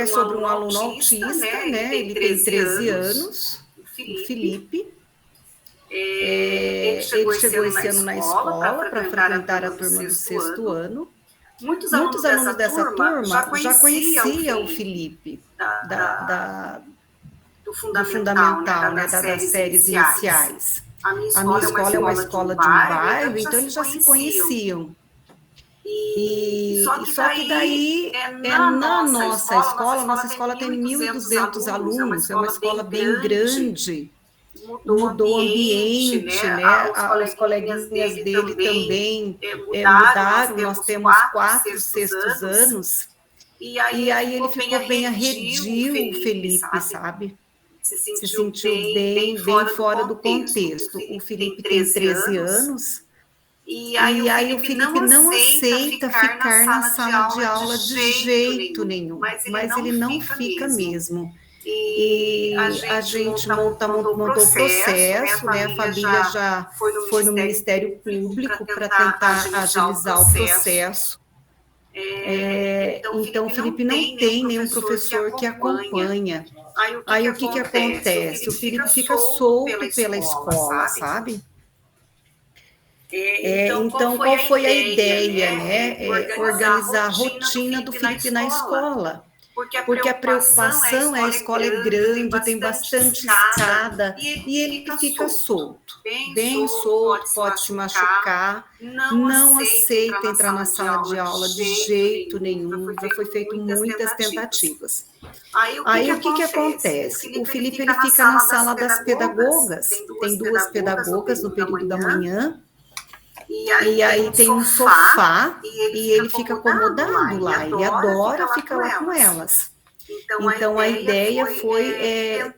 sobre um aluno autista, né? Ele tem 13 anos, o Felipe. Ele chegou esse ano na escola para frequentar a turma do 6º ano. Muitos alunos dessa turma já conheciam o Felipe do fundamental, né, das séries iniciais. A minha escola é uma escola de um bairro, então eles já se conheciam. Só que daí, na nossa escola tem 1.200 alunos, é uma escola bem grande, mudou o ambiente, né? Os coleguinhas dele também mudaram, nós temos 4 sextos anos, e aí ele ficou bem arredio, o Felipe, sabe? Se sentiu bem fora do contexto. O Felipe tem 13 anos, e aí o Felipe não aceita ficar na sala de aula de jeito nenhum, mas ele não fica mesmo. E a gente montou o processo, né? A família já foi no Ministério Público para tentar agilizar o processo. Então, o Felipe não tem nenhum professor que acompanha. Aí, o que acontece? O Felipe fica solto pela escola, sabe? Então, qual foi a ideia, né? Organizar a rotina do Felipe na escola. Porque a preocupação é a escola é grande, tem bastante escada, e ele fica solto, bem solto, pode se machucar, não aceita entrar na sala de aula de jeito nenhum, já foi feito muitas tentativas. Aí o que acontece? O Felipe ele fica na sala das pedagogas, tem 2 pedagogas no período da manhã, e aí tem um sofá e ele fica acomodado lá, ele adora ficar lá com elas. Então a ideia foi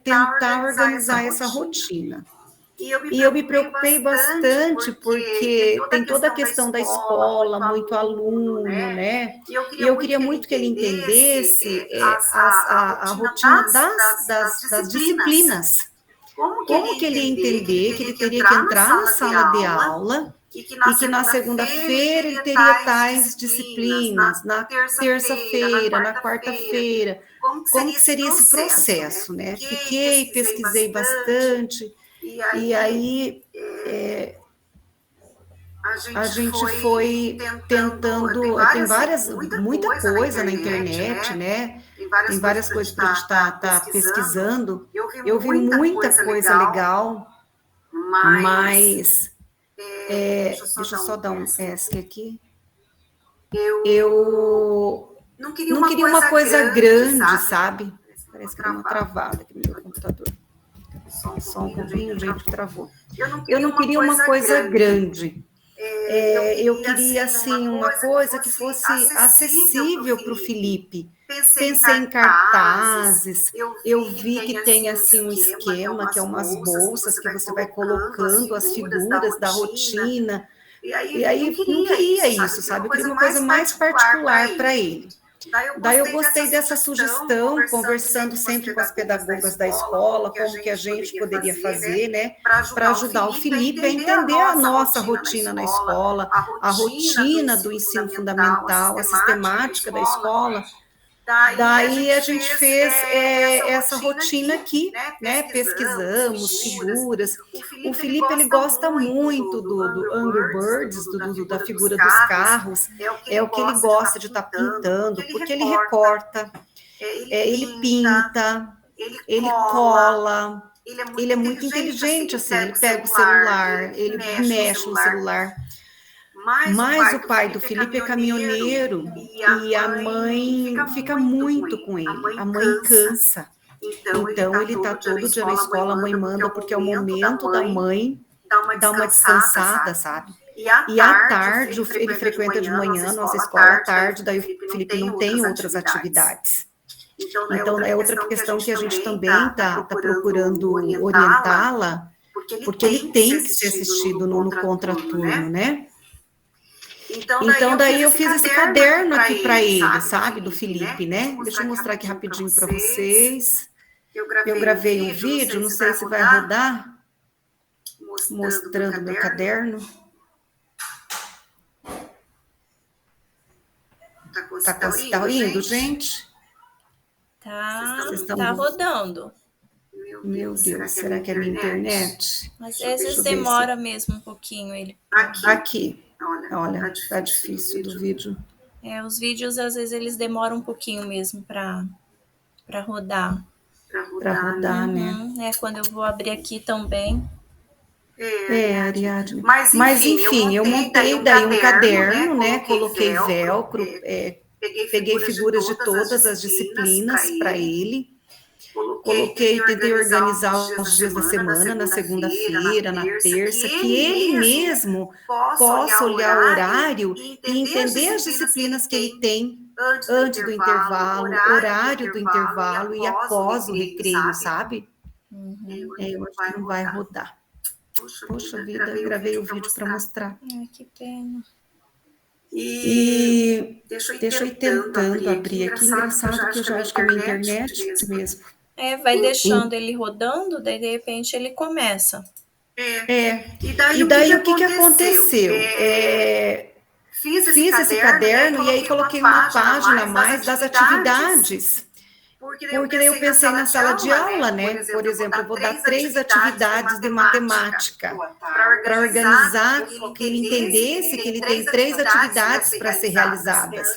tentar organizar essa rotina. E eu me preocupei bastante porque tem toda a questão da escola, muito aluno, né? E eu queria muito que ele entendesse a rotina das disciplinas. Como que ele ia entender que ele teria que entrar na sala de aula e que na segunda-feira ele teria tais disciplinas, na terça-feira, na quarta-feira. Como que seria esse processo, né? Pesquisei bastante, e aí a gente foi tentando, tem muita coisa na internet, né? Tem várias coisas para a gente tá pesquisando. Eu vi muita coisa legal, mas... deixa eu só dar um ESC aqui. Eu não queria uma coisa grande, sabe? Parece que deu uma travada aqui no meu computador. Só um pouquinho, gente, travou. Eu não queria uma coisa grande. Eu queria, assim, uma coisa que fosse acessível para o Felipe. Pensei em cartazes, eu vi que tem, assim, um esquema, que é umas bolsas que você vai colocando as figuras da rotina. E aí, não queria isso, sabe? Eu queria uma coisa mais particular para ele. Daí eu gostei dessa sugestão, conversando sempre com as pedagogas da escola, como que a gente poderia fazer, né, para ajudar o Felipe a entender a nossa rotina na escola, a rotina do ensino fundamental, a sistemática da escola. Daí a gente fez essa rotina aqui, né? Pesquisamos figuras. O Felipe, ele gosta muito do Angry Birds, da figura dos carros. É o que ele gosta de estar pintando, porque ele recorta, ele pinta, ele cola. Ele é muito inteligente, assim. Ele pega o celular, ele mexe no celular. Mas o pai do Felipe é caminhoneiro e a mãe fica muito com ele. A mãe cansa. Então, ele está todo dia na escola, a mãe manda, porque é o momento da mãe dar uma descansada, sabe? E à tarde, ele frequenta de manhã nossa escola, à tarde, daí o Felipe não tem outras atividades. Então, é outra questão que a gente também está procurando orientá-la, porque ele tem que ser assistido no contraturno, né? Então, daí eu fiz esse caderno aqui para ele, sabe, do Felipe, né? Deixa eu mostrar aqui rapidinho para vocês. Eu gravei um vídeo, não sei se vai rodar, mostrando meu caderno. Tá indo, gente? Tá rodando. Meu Deus, será que é minha internet? Às vezes demora mesmo um pouquinho ele. Aqui. Olha, tá difícil do vídeo. Os vídeos, às vezes, eles demoram um pouquinho mesmo para rodar. Para rodar, né? Quando eu vou abrir aqui também. Ariadne. Mas, enfim, eu montei daí um caderno, né? Coloquei velcro, peguei figuras de todas as disciplinas para ele. Tentei organizar os dias da semana, na segunda-feira, na terça, que ele mesmo possa olhar o horário e entender as disciplinas que ele tem antes do intervalo, horário do intervalo e após o recreio, sabe? Eu acho que não vai rodar. Poxa vida, eu gravei o vídeo para mostrar. Que pena. E deixa eu ir tentando abrir aqui. Engraçado que eu já acho que é a minha internet mesmo. Vai deixando ele rodando, daí de repente ele começa. E daí o que aconteceu? Fiz esse caderno e aí coloquei uma página a mais das atividades. Porque daí eu pensei na sala de aula, né? Por exemplo, eu vou dar 3 atividades de matemática para organizar, que ele entendesse que ele tem 3 atividades para ser realizadas.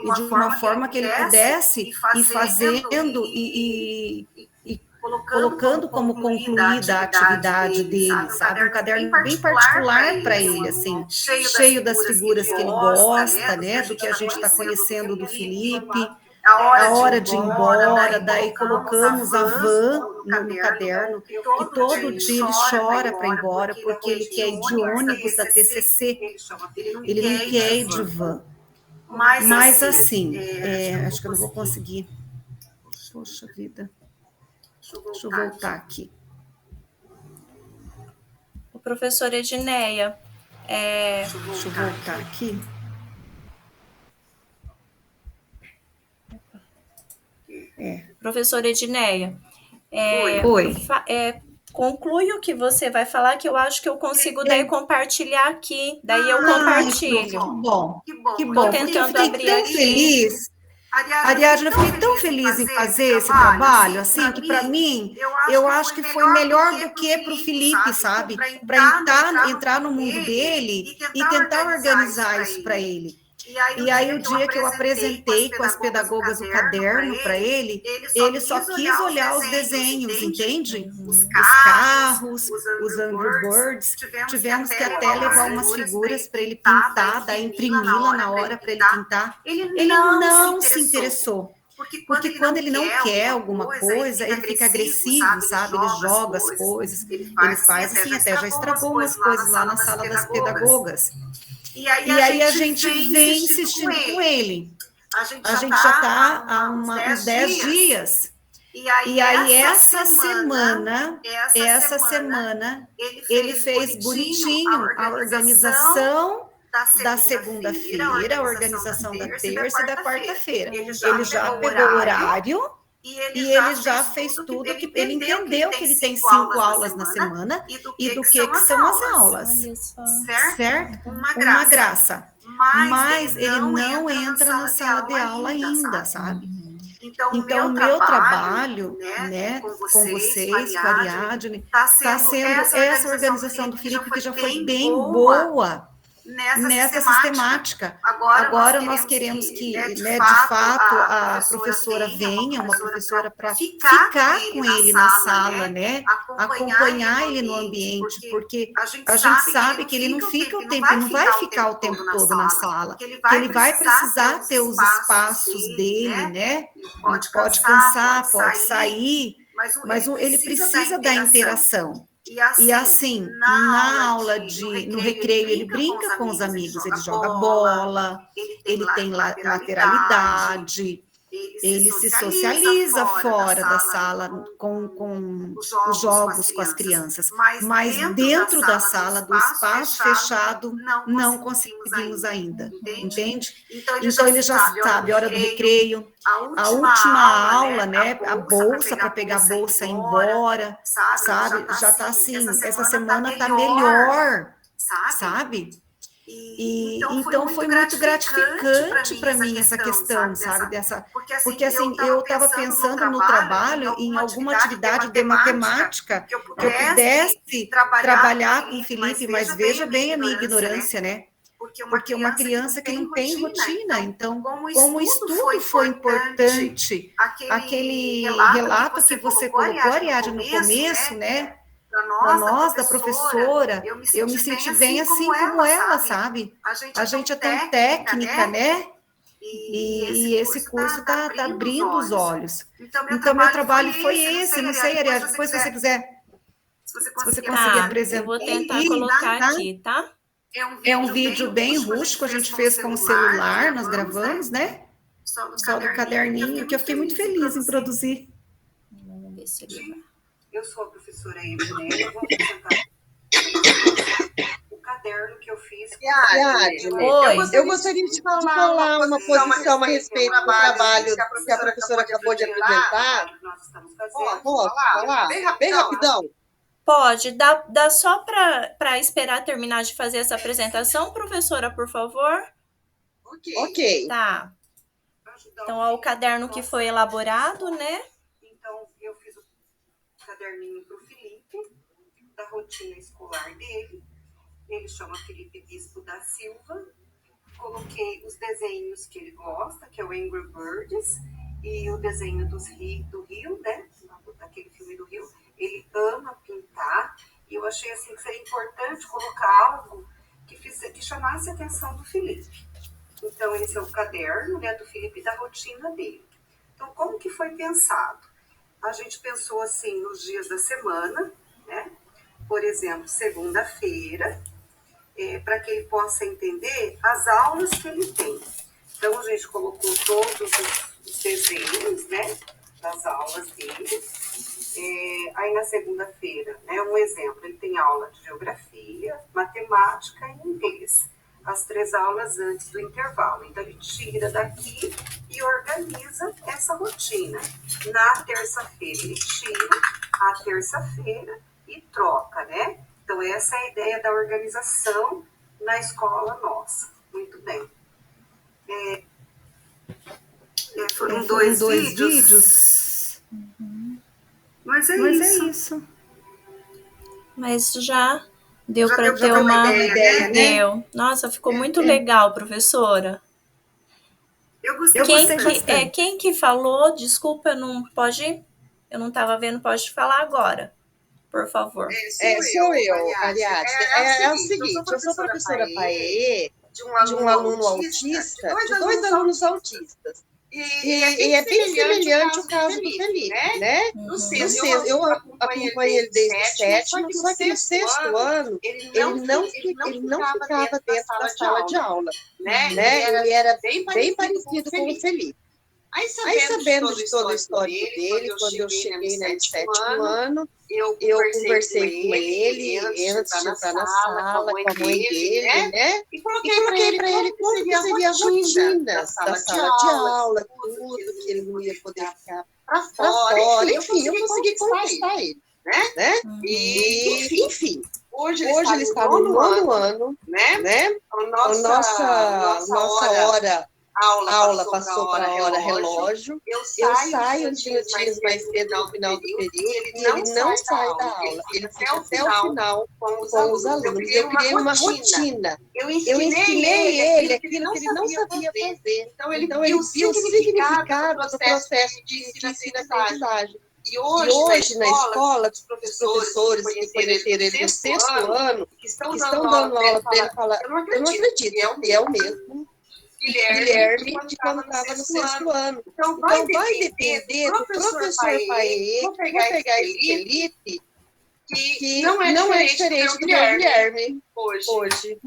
E de uma forma que ele pudesse ir fazendo e colocando como concluída a atividade dele, sabe? Um caderno bem particular para ele, assim, cheio das figuras que ele gosta, né? Do que a gente está conhecendo do Felipe. A hora de ir embora, daí colocamos a van no caderno, que todo dia ele chora para ir embora, porque ele quer ir de ônibus da TCC, ele não quer ir de van. Mas assim, acho que eu não vou conseguir. Poxa vida. Deixa eu voltar aqui. O professor Edneia. Deixa eu voltar aqui. Professora Edneia, Oi. conclui o que você vai falar, que eu acho que eu consigo daí compartilhar aqui, daí eu compartilho. Que bom. Tentando eu abrir fiquei tão aqui. Feliz. Ariadne, eu fiquei tão feliz em fazer esse trabalho, assim, que para mim, eu acho que foi melhor do que para o Felipe, sabe? Para entrar no mundo dele e tentar organizar isso para ele. E aí, o dia que eu apresentei com as pedagogas o caderno para ele só quis olhar os desenhos, entende? Os carros, os Angry Birds. Tivemos que até levar umas figuras para ele pintar, daí imprimi-la na hora para ele pintar. Ele não se interessou, Porque quando ele não quer alguma coisa, ele fica agressivo, sabe? Ele joga as coisas, ele faz assim, até já estragou umas coisas lá na sala das pedagogas. E aí a gente vem insistindo com ele. A gente já está há uns 10 dias. E aí essa semana, ele fez bonitinho a organização da segunda-feira, a organização da terça e da quarta-feira. Ele já pegou o horário e ele já fez tudo, que ele entendeu que ele tem 5 aulas na semana e do que são as aulas, certo? Uma graça. Mas ele não entra na sala de aula ainda, sabe? Então, o meu trabalho, né, com vocês, com a Ariadne, está sendo essa organização do Felipe, que já foi bem boa nessa sistemática. Agora nós queremos que, né, de fato, a professora venha, uma professora para ficar com ele na sala, né, acompanhar ele no ambiente, porque a gente sabe que ele não fica o tempo, não vai ficar o tempo todo na sala, que ele vai precisar ter os espaços dele, né, pode cansar, pode sair, mas ele precisa da interação. E assim, na aula no recreio, ele brinca com os amigos, ele joga bola, ele tem lateralidade, ele se socializa fora da sala com os jogos com as crianças. Mas dentro da sala, do espaço fechado, não conseguimos ainda, entende? Então ele já sabe a hora do recreio, a última aula, né, a bolsa, para pegar a bolsa e ir embora, sabe? Já está assim, essa semana está melhor, sabe? Então foi muito gratificante para mim essa questão, sabe? Porque assim, eu estava pensando no trabalho, em alguma atividade de matemática que eu pudesse trabalhar com o Felipe, mas veja bem a minha ignorância, né? Porque uma criança que não tem rotina, então, como o estudo foi importante, aquele relato que você colocou, Ariadne, no começo, né? Para nós, da professora, eu me senti bem assim como ela, sabe? A gente é tão técnica, né? E esse curso está abrindo os olhos. Então, meu trabalho foi esse. Não sei, Ariadne, depois se você quiser, se você conseguir apresentar. Eu vou tentar colocar aqui, tá? É um vídeo bem rústico, a gente fez com o celular, nós gravamos, né? Só do caderninho, que eu fiquei muito feliz em produzir. Vamos ver se ele vai. Eu sou a professora Eminéia, eu vou apresentar o caderno que eu fiz. Eu gostaria de falar uma posição a respeito do trabalho que a professora acabou de apresentar. Posso falar? Bem rapidão. Pode, dá só para esperar terminar de fazer essa apresentação, professora, por favor? Ok. Tá. Então, ó, o caderno que foi elaborado, né? Então, eu fiz o caderninho para o Felipe, da rotina escolar dele. Ele chama Felipe Bispo da Silva. Coloquei os desenhos que ele gosta, que é o Angry Birds, e o desenho do Rio, né? Daquele filme do Rio. Ele ama pintar, e eu achei assim que seria importante colocar algo que chamasse a atenção do Felipe. Então, esse é o caderno, né, do Felipe, da rotina dele. Então, como que foi pensado? A gente pensou assim nos dias da semana, né? Por exemplo, segunda-feira, para que ele possa entender as aulas que ele tem. Então, a gente colocou todos os desenhos, né, das aulas dele. Aí na segunda-feira, né, um exemplo, ele tem aula de geografia, matemática e inglês. As 3 aulas antes do intervalo. Então, ele tira daqui e organiza essa rotina. Na terça-feira, ele tira a terça-feira e troca, né? Então, essa é a ideia da organização na escola nossa. Muito bem. Foram dois vídeos. Mas é isso. Mas já deu para ter uma ideia, né? Deu. Nossa, ficou muito legal, professora. Quem que falou? Desculpa, eu não estava vendo, pode falar agora, por favor. Sou eu, aliás. É o seguinte, eu sou professora Paê, de um aluno autista, de 2 alunos autistas. E é bem semelhante o caso do Felipe, né? No sexto, eu acompanhei ele desde o sétimo, só que no sexto ano, ele não ficava dentro da sala de aula, né? Ele era bem parecido com o Felipe. Aí, sabendo de todo o histórico dele, quando eu cheguei no sétimo ano, eu conversei com ele antes de entrar na sala, com a mãe dele, né? E coloquei para ele como seria a rotina da sala de aula, tudo, que ele não ia poder ficar para fora. Enfim, eu consegui conquistar ele, né? E, enfim, hoje ele está no nono ano, né? A nossa hora aula passou para a hora relógio, eu saio uns minutinhos mais cedo no final do período e ele não sai da aula, ele fica até o final com os alunos. Eu criei uma rotina, eu ensinei ele aquilo que ele não sabia fazer, então ele viu o significado do processo de ensino-aprendizagem. E hoje, na escola, os professores que conheceram ele no sexto ano, que estão dando aula para ele, falam, eu não acredito, é o mesmo Guilherme de quando estava no sexto ano. Então, vai depender do professor Paê, vou pegar esse Felipe, que não é diferente do Guilherme hoje.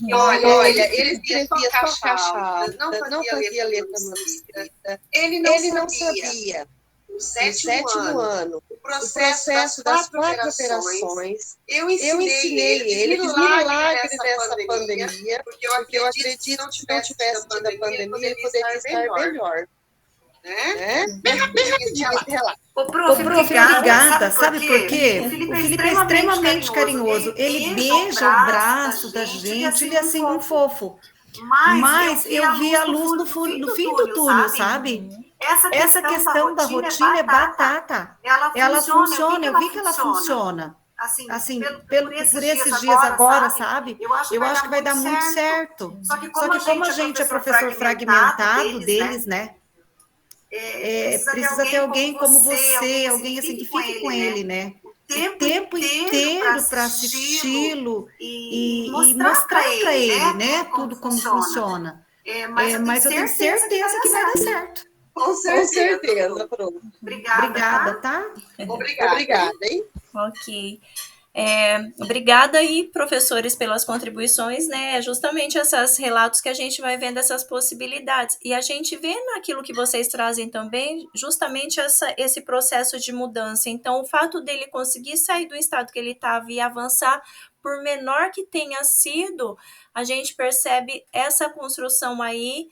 E olha, ele escrevia só caixa alta, não fazia letra manuscrita, ele não sabia. No sétimo ano, o processo das 4 operações, eu ensinei ele, fiz milagre nessa pandemia, porque eu acredito que se não tivesse tido a pandemia, ele poderia estar melhor. Né? Bem rapidinho esse relato. Ô, prof, obrigada. Sabe por quê? O Felipe é extremamente carinhoso. Ele beija o braço da gente, ele é assim um fofo. Mas eu vi a luz no fim do túnel, sabe? Essa questão da rotina é batata. Ela funciona, eu vi que ela funciona. Assim, por esses dias agora, sabe? Eu acho que vai dar muito certo. Só que como a gente é professor fragmentado deles, né? Precisa ter alguém como você, alguém assim que fique com ele, né? O tempo inteiro para assisti-lo e mostrar para ele, né? Tudo como funciona. Mas eu tenho certeza que vai dar certo. Com certeza, Bruno. Obrigada, tá? Obrigada, hein? Ok. Obrigada aí, professores, pelas contribuições, né? Justamente esses relatos que a gente vai vendo essas possibilidades. E a gente vê naquilo que vocês trazem também, justamente esse processo de mudança. Então, o fato dele conseguir sair do estado que ele estava e avançar, por menor que tenha sido, a gente percebe essa construção aí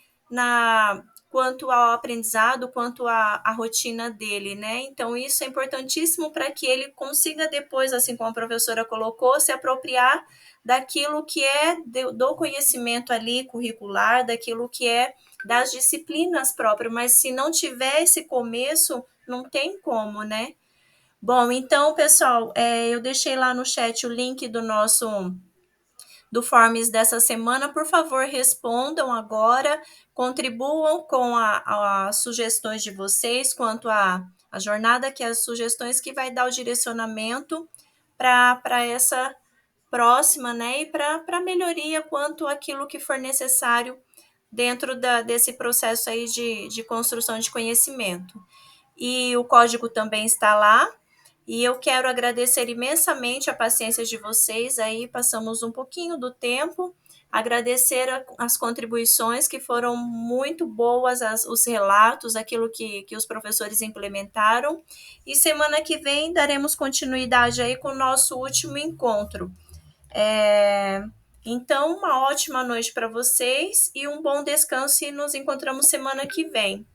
quanto ao aprendizado, quanto à rotina dele, né? Então, isso é importantíssimo para que ele consiga depois, assim como a professora colocou, se apropriar daquilo que é do conhecimento ali curricular, daquilo que é das disciplinas próprias, mas se não tiver esse começo, não tem como, né? Bom, então, pessoal, eu deixei lá no chat o link do Forms dessa semana. Por favor, respondam agora, contribuam com as sugestões de vocês quanto à jornada, que é as sugestões que vai dar o direcionamento para essa próxima, né, e para melhoria quanto àquilo que for necessário dentro desse processo aí de construção de conhecimento. E o código também está lá. E eu quero agradecer imensamente a paciência de vocês, aí passamos um pouquinho do tempo, agradecer as contribuições que foram muito boas, os relatos, aquilo que os professores implementaram, e semana que vem daremos continuidade aí com o nosso último encontro. Então, uma ótima noite para vocês e um bom descanso e nos encontramos semana que vem.